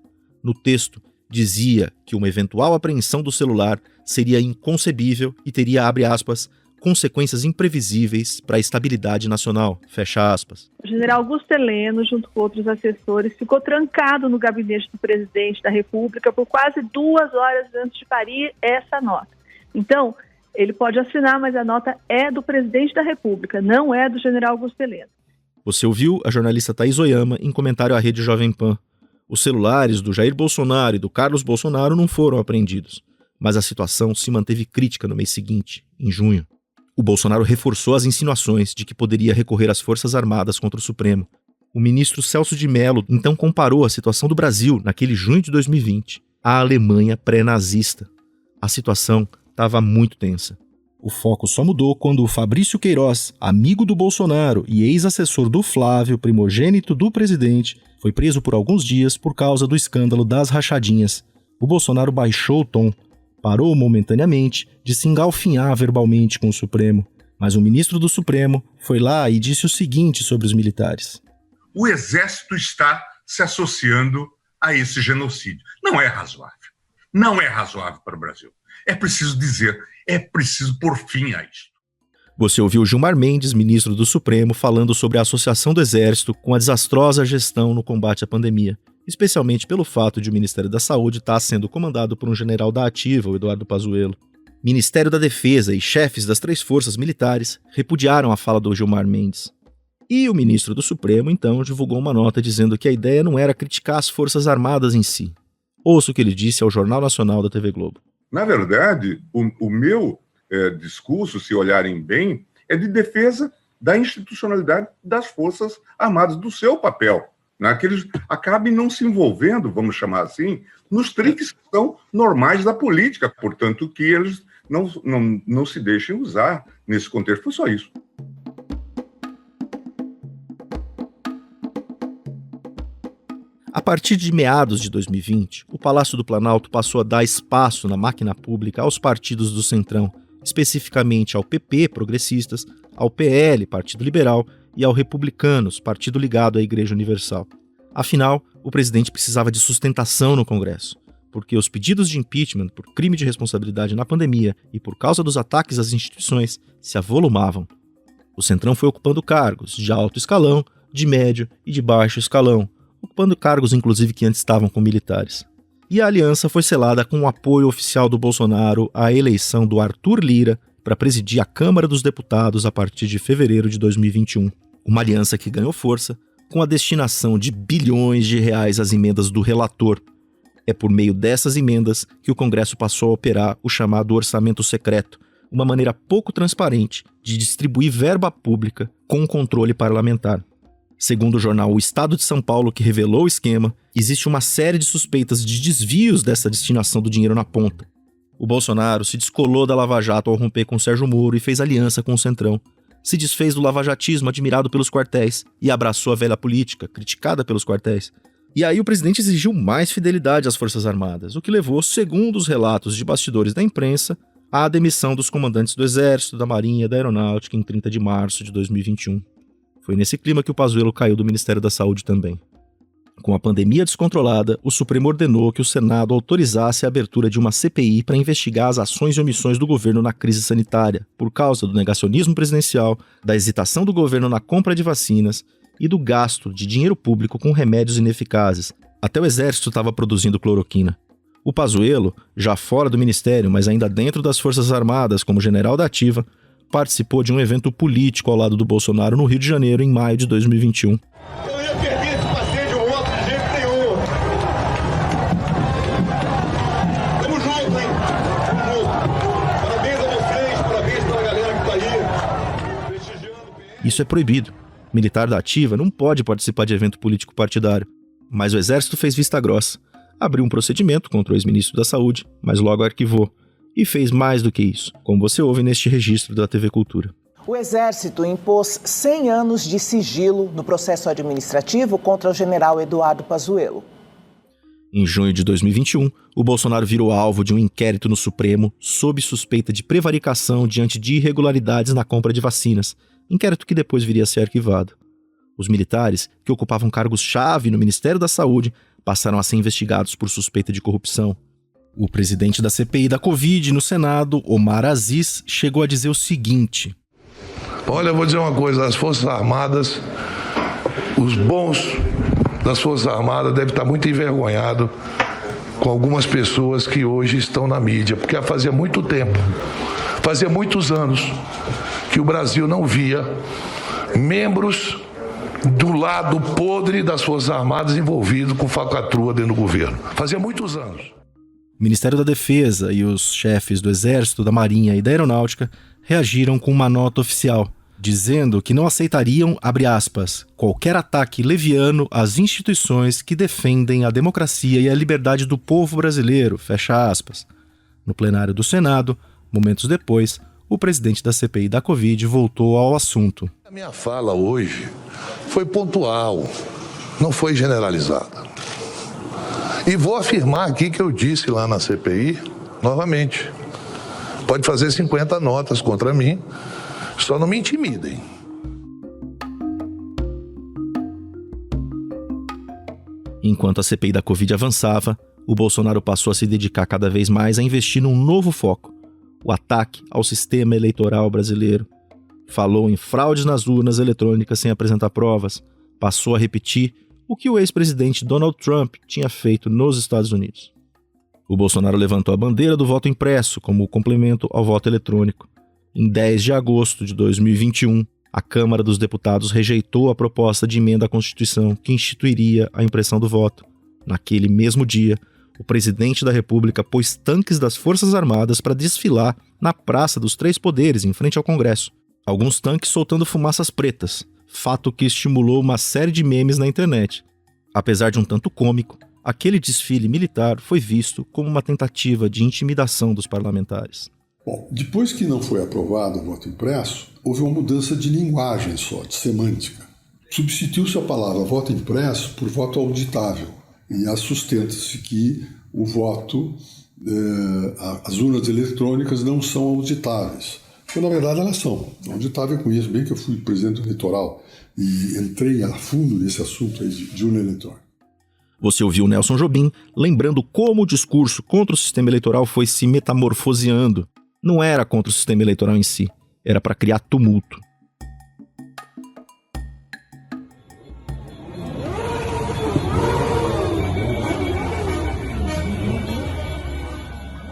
No texto, dizia que uma eventual apreensão do celular seria inconcebível e teria, abre aspas, consequências imprevisíveis para a estabilidade nacional, fecha aspas. O general Augusto Heleno, junto com outros assessores, ficou trancado no gabinete do presidente da República por quase 2 horas antes de parir essa nota. Então, ele pode assinar, mas a nota é do presidente da República, não é do general Augusto Heleno. Você ouviu a jornalista Thaís Oyama em comentário à Rede Jovem Pan. Os celulares do Jair Bolsonaro e do Carlos Bolsonaro não foram apreendidos, mas a situação se manteve crítica no mês seguinte, em junho. O Bolsonaro reforçou as insinuações de que poderia recorrer às Forças Armadas contra o Supremo. O ministro Celso de Mello então comparou a situação do Brasil, naquele junho de 2020, à Alemanha pré-nazista. A situação estava muito tensa. O foco só mudou quando o Fabrício Queiroz, amigo do Bolsonaro e ex-assessor do Flávio, primogênito do presidente, foi preso por alguns dias por causa do escândalo das rachadinhas. O Bolsonaro baixou o tom, parou momentaneamente de se engalfinhar verbalmente com o Supremo, mas o ministro do Supremo foi lá e disse o seguinte sobre os militares. O Exército está se associando a esse genocídio. Não é razoável. Não é razoável para o Brasil. É preciso dizer, é preciso pôr fim a isto. Você ouviu Gilmar Mendes, ministro do Supremo, falando sobre a associação do Exército com a desastrosa gestão no combate à pandemia, especialmente pelo fato de o Ministério da Saúde estar sendo comandado por um general da ativa, o Eduardo Pazuello. Ministério da Defesa e chefes das 3 forças militares repudiaram a fala do Gilmar Mendes. E o ministro do Supremo, então, divulgou uma nota dizendo que a ideia não era criticar as Forças Armadas em si. Ouça o que ele disse ao Jornal Nacional da TV Globo. Na verdade, o meu discurso, se olharem bem, é de defesa da institucionalidade das Forças Armadas, do seu papel. Né? Que eles acabem não se envolvendo, vamos chamar assim, nos triques que são normais da política, portanto, que eles não se deixem usar nesse contexto. Foi só isso. A partir de meados de 2020, o Palácio do Planalto passou a dar espaço na máquina pública aos partidos do Centrão, especificamente ao PP, progressistas, ao PL, Partido Liberal, e ao Republicanos, partido ligado à Igreja Universal. Afinal, o presidente precisava de sustentação no Congresso, porque os pedidos de impeachment por crime de responsabilidade na pandemia e por causa dos ataques às instituições se avolumavam. O Centrão foi ocupando cargos de alto escalão, de médio e de baixo escalão, ocupando cargos inclusive que antes estavam com militares. E a aliança foi selada com o apoio oficial do Bolsonaro à eleição do Arthur Lira para presidir a Câmara dos Deputados a partir de fevereiro de 2021. Uma aliança que ganhou força com a destinação de bilhões de reais às emendas do relator. É por meio dessas emendas que o Congresso passou a operar o chamado orçamento secreto, uma maneira pouco transparente de distribuir verba pública com controle parlamentar. Segundo o jornal O Estado de São Paulo, que revelou o esquema, existe uma série de suspeitas de desvios dessa destinação do dinheiro na ponta. O Bolsonaro se descolou da Lava Jato ao romper com Sérgio Moro e fez aliança com o Centrão. Se desfez do lavajatismo admirado pelos quartéis e abraçou a velha política, criticada pelos quartéis. E aí o presidente exigiu mais fidelidade às Forças Armadas, o que levou, segundo os relatos de bastidores da imprensa, à demissão dos comandantes do Exército, da Marinha e da Aeronáutica em 30 de março de 2021. Foi nesse clima que o Pazuello caiu do Ministério da Saúde também. Com a pandemia descontrolada, o Supremo ordenou que o Senado autorizasse a abertura de uma CPI para investigar as ações e omissões do governo na crise sanitária, por causa do negacionismo presidencial, da hesitação do governo na compra de vacinas e do gasto de dinheiro público com remédios ineficazes. Até o Exército estava produzindo cloroquina. O Pazuello, já fora do Ministério, mas ainda dentro das Forças Armadas como general da ativa, participou de um evento político ao lado do Bolsonaro no Rio de Janeiro em maio de 2021. Eu ia perder esse passeio de Isso é proibido. Militar da ativa não pode participar de evento político partidário. Mas o Exército fez vista grossa. Abriu um procedimento contra o ex-ministro da Saúde, mas logo arquivou. E fez mais do que isso, como você ouve neste registro da TV Cultura. O Exército impôs 100 anos de sigilo no processo administrativo contra o general Eduardo Pazuello. Em junho de 2021, o Bolsonaro virou alvo de um inquérito no Supremo sob suspeita de prevaricação diante de irregularidades na compra de vacinas, inquérito que depois viria a ser arquivado. Os militares, que ocupavam cargos-chave no Ministério da Saúde, passaram a ser investigados por suspeita de corrupção. O presidente da CPI da Covid no Senado, Omar Aziz, chegou a dizer o seguinte: olha, eu vou dizer uma coisa, as Forças Armadas, os bons das Forças Armadas devem estar muito envergonhados com algumas pessoas que hoje estão na mídia, porque fazia muito tempo, fazia muitos anos que o Brasil não via membros do lado podre das Forças Armadas envolvidos com falcatrua dentro do governo. Fazia muitos anos. O Ministério da Defesa e os chefes do Exército, da Marinha e da Aeronáutica reagiram com uma nota oficial, dizendo que não aceitariam, abre aspas, qualquer ataque leviano às instituições que defendem a democracia e a liberdade do povo brasileiro, fecha aspas. No plenário do Senado, momentos depois, o presidente da CPI da Covid voltou ao assunto. A minha fala hoje foi pontual, não foi generalizada. E vou afirmar aqui que eu disse lá na CPI, novamente, pode fazer 50 notas contra mim, só não me intimidem. Enquanto a CPI da Covid avançava, o Bolsonaro passou a se dedicar cada vez mais a investir num novo foco: o ataque ao sistema eleitoral brasileiro. Falou em fraudes nas urnas eletrônicas sem apresentar provas. Passou a repetir o que o ex-presidente Donald Trump tinha feito nos Estados Unidos. O Bolsonaro levantou a bandeira do voto impresso como complemento ao voto eletrônico. Em 10 de agosto de 2021, a Câmara dos Deputados rejeitou a proposta de emenda à Constituição que instituiria a impressão do voto. Naquele mesmo dia, o presidente da República pôs tanques das Forças Armadas para desfilar na Praça dos Três Poderes, em frente ao Congresso. Alguns tanques soltando fumaças pretas, fato que estimulou uma série de memes na internet. Apesar de um tanto cômico, aquele desfile militar foi visto como uma tentativa de intimidação dos parlamentares. Bom, depois que não foi aprovado o voto impresso, houve uma mudança de linguagem só, de semântica. Substituiu-se a palavra voto impresso por voto auditável. E sustenta-se que o voto, as urnas eletrônicas não são auditáveis. Porque, na verdade, elas são. Auditável, eu conheço bem que eu fui presidente eleitoral e entrei a fundo nesse assunto aí de urna eletrônica. Você ouviu Nelson Jobim lembrando como o discurso contra o sistema eleitoral foi se metamorfoseando. Não era contra o sistema eleitoral em si, era para criar tumulto.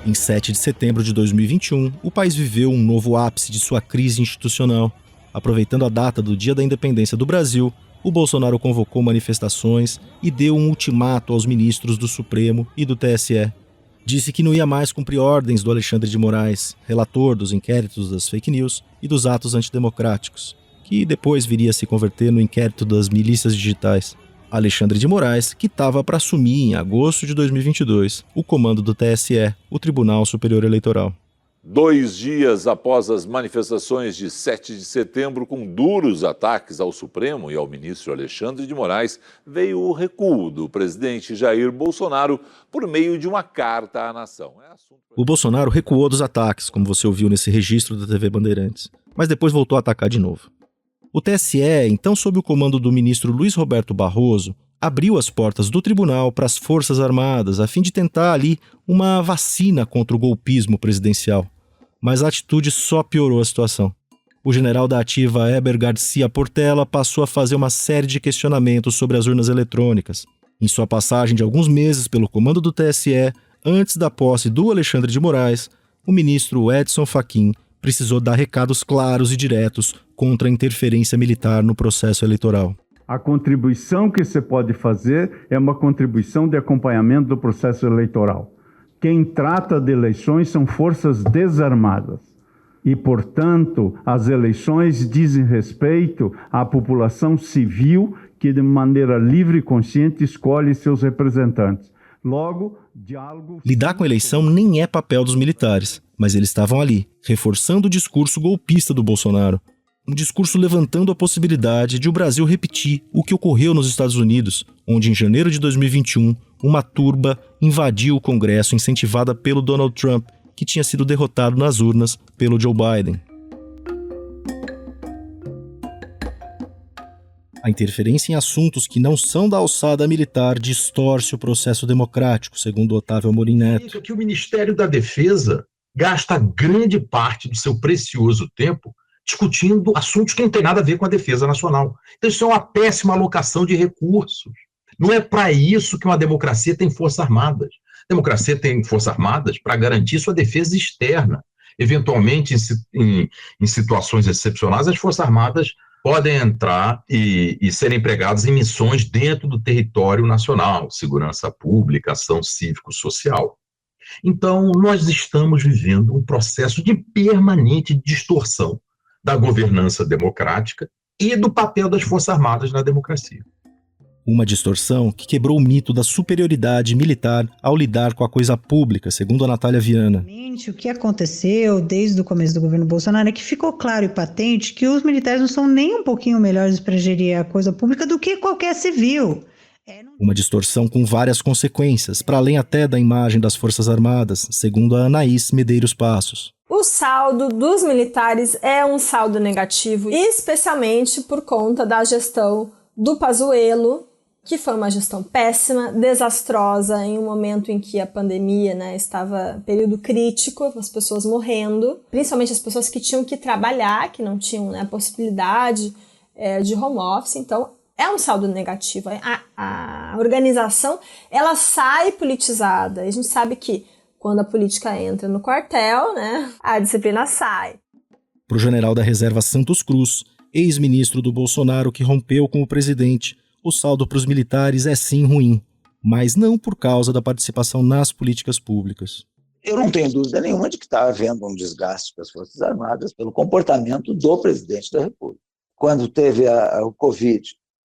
Em 7 de setembro de 2021, o país viveu um novo ápice de sua crise institucional. Aproveitando a data do Dia da Independência do Brasil, o Bolsonaro convocou manifestações e deu um ultimato aos ministros do Supremo e do TSE. Disse que não ia mais cumprir ordens do Alexandre de Moraes, relator dos inquéritos das fake news e dos atos antidemocráticos, que depois viria a se converter no inquérito das milícias digitais. Alexandre de Moraes, que estava para assumir em agosto de 2022 o comando do TSE, o Tribunal Superior Eleitoral. 2 dias após as manifestações de 7 de setembro, com duros ataques ao Supremo e ao ministro Alexandre de Moraes, veio o recuo do presidente Jair Bolsonaro por meio de uma carta à nação. O Bolsonaro recuou dos ataques, como você ouviu nesse registro da TV Bandeirantes, mas depois voltou a atacar de novo. O TSE, então sob o comando do ministro Luiz Roberto Barroso, abriu as portas do tribunal para as Forças Armadas a fim de tentar ali uma vacina contra o golpismo presidencial. Mas a atitude só piorou a situação. O general da ativa Heber Garcia Portela passou a fazer uma série de questionamentos sobre as urnas eletrônicas. Em sua passagem de alguns meses pelo comando do TSE, antes da posse do Alexandre de Moraes, o ministro Edson Fachin precisou dar recados claros e diretos contra a interferência militar no processo eleitoral. A contribuição que você pode fazer é uma contribuição de acompanhamento do processo eleitoral. Quem trata de eleições são forças desarmadas. E, portanto, as eleições dizem respeito à população civil que, de maneira livre e consciente, escolhe seus representantes. Logo, diálogo... Lidar com a eleição nem é papel dos militares, mas eles estavam ali, reforçando o discurso golpista do Bolsonaro. Um discurso levantando a possibilidade de o Brasil repetir o que ocorreu nos Estados Unidos, onde em janeiro de 2021, uma turba invadiu o Congresso incentivada pelo Donald Trump, que tinha sido derrotado nas urnas pelo Joe Biden. A interferência em assuntos que não são da alçada militar distorce o processo democrático, segundo Otávio Amorim Neto. Que o Ministério da Defesa gasta grande parte do seu precioso tempo discutindo assuntos que não têm nada a ver com a defesa nacional. Então isso é uma péssima alocação de recursos. Não é para isso que uma democracia tem forças armadas. A democracia tem forças armadas para garantir sua defesa externa. Eventualmente, em situações excepcionais, as forças armadas podem entrar e serem empregadas em missões dentro do território nacional, segurança pública, ação cívico-social. Então, nós estamos vivendo um processo de permanente distorção da governança democrática e do papel das Forças Armadas na democracia. Uma distorção que quebrou o mito da superioridade militar ao lidar com a coisa pública, segundo a Natália Viana. O que aconteceu desde o começo do governo Bolsonaro é que ficou claro e patente que os militares não são nem um pouquinho melhores para gerir a coisa pública do que qualquer civil. Uma distorção com várias consequências, para além até da imagem das Forças Armadas, segundo a Anaís Medeiros Passos. O saldo dos militares é um saldo negativo, especialmente por conta da gestão do Pazuello, que foi uma gestão péssima, desastrosa, em um momento em que a pandemia, estava em período crítico, as pessoas morrendo, principalmente as pessoas que tinham que trabalhar, que não tinham a possibilidade de home office. Então, é um saldo negativo. A organização, ela sai politizada. A gente sabe que quando a política entra no quartel, a disciplina sai. Para o general da reserva Santos Cruz, ex-ministro do Bolsonaro que rompeu com o presidente, o saldo para os militares é sim ruim, mas não por causa da participação nas políticas públicas. Eu não tenho dúvida nenhuma de que está havendo um desgaste com as Forças Armadas pelo comportamento do presidente da República. Quando teve o Covid,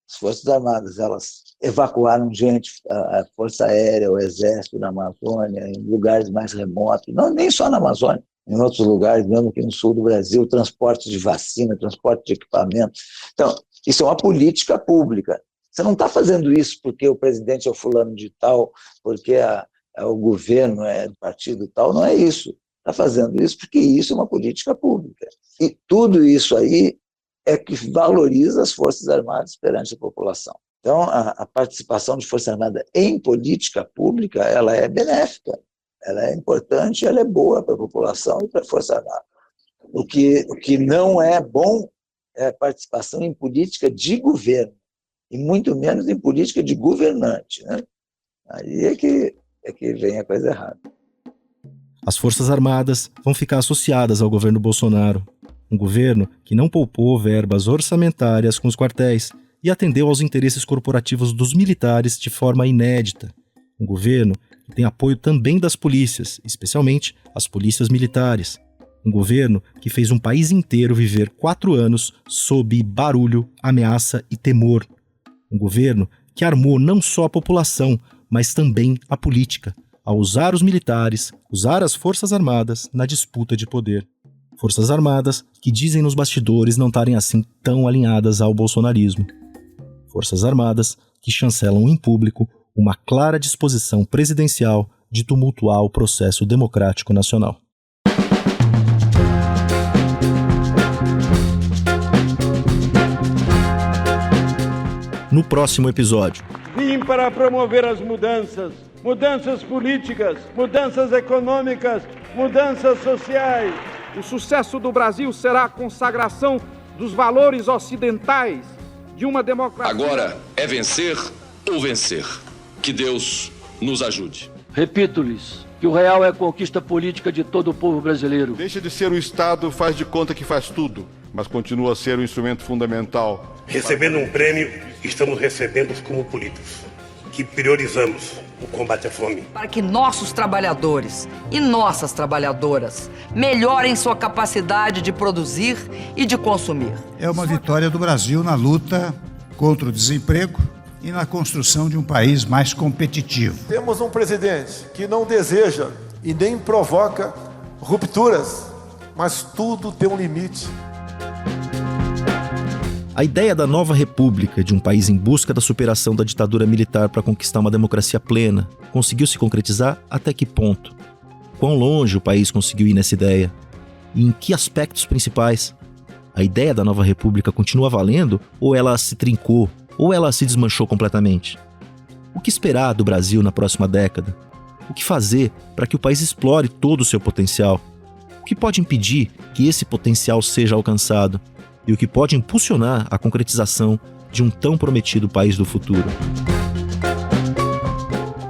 as Forças Armadas elas evacuaram gente, a Força Aérea, o Exército na Amazônia, em lugares mais remotos, não, nem só na Amazônia, em outros lugares, mesmo aqui no sul do Brasil, transporte de vacina, transporte de equipamento. Então, isso é uma política pública. Você não está fazendo isso porque o presidente é o fulano de tal, porque o governo é do partido tal, não é isso. Está fazendo isso porque isso é uma política pública. E tudo isso aí é que valoriza as Forças Armadas perante a população. Então, a participação de Força Armada em política pública, ela é benéfica, ela é importante, ela é boa para a população e para a Força Armada. O que não é bom é a participação em política de governo, e muito menos em política de governante. Aí é que vem a coisa errada. As Forças Armadas vão ficar associadas ao governo Bolsonaro, um governo que não poupou verbas orçamentárias com os quartéis e atendeu aos interesses corporativos dos militares de forma inédita. Um governo que tem apoio também das polícias, especialmente as polícias militares. Um governo que fez um país inteiro viver 4 anos sob barulho, ameaça e temor. Um governo que armou não só a população, mas também a política, ao usar os militares, usar as Forças Armadas na disputa de poder. Forças Armadas que dizem nos bastidores não estarem assim tão alinhadas ao bolsonarismo. Forças Armadas que chancelam em público uma clara disposição presidencial de tumultuar o processo democrático nacional. No próximo episódio. Vim para promover as mudanças políticas, mudanças econômicas, mudanças sociais. O sucesso do Brasil será a consagração dos valores ocidentais de uma democracia. Agora é vencer ou vencer. Que Deus nos ajude. Repito-lhes que o real é a conquista política de todo o povo brasileiro. Deixa de ser o Estado, faz de conta que faz tudo, mas continua a ser um instrumento fundamental. Recebendo um prêmio, estamos recebendo como políticos, que priorizamos o combate à fome. Para que nossos trabalhadores e nossas trabalhadoras melhorem sua capacidade de produzir e de consumir. É uma vitória do Brasil na luta contra o desemprego e na construção de um país mais competitivo. Temos um presidente que não deseja e nem provoca rupturas, mas tudo tem um limite. A ideia da nova república, de um país em busca da superação da ditadura militar para conquistar uma democracia plena, conseguiu se concretizar até que ponto? Quão longe o país conseguiu ir nessa ideia? E em que aspectos principais? A ideia da nova república continua valendo ou ela se trincou, ou ela se desmanchou completamente? O que esperar do Brasil na próxima década? O que fazer para que o país explore todo o seu potencial? O que pode impedir que esse potencial seja alcançado? E o que pode impulsionar a concretização de um tão prometido país do futuro?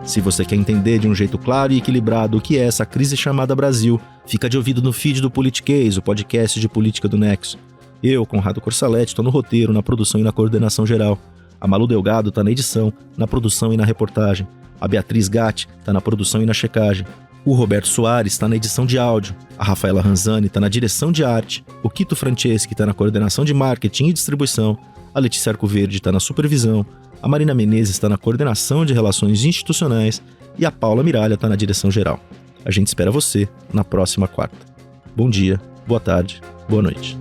Se você quer entender de um jeito claro e equilibrado o que é essa crise chamada Brasil, fica de ouvido no feed do Politiquês, o podcast de política do Nexo. Eu, Conrado Corsaletti, estou no roteiro, na produção e na coordenação geral. A Malu Delgado está na edição, na produção e na reportagem. A Beatriz Gatti está na produção e na checagem. O Roberto Soares está na edição de áudio, a Rafaela Ranzani está na direção de arte, o Quito Franceschi está na coordenação de marketing e distribuição, a Letícia Arcoverde está na supervisão, a Marina Menezes está na coordenação de relações institucionais e a Paula Miralha está na direção geral. A gente espera você na próxima quarta. Bom dia, boa tarde, boa noite.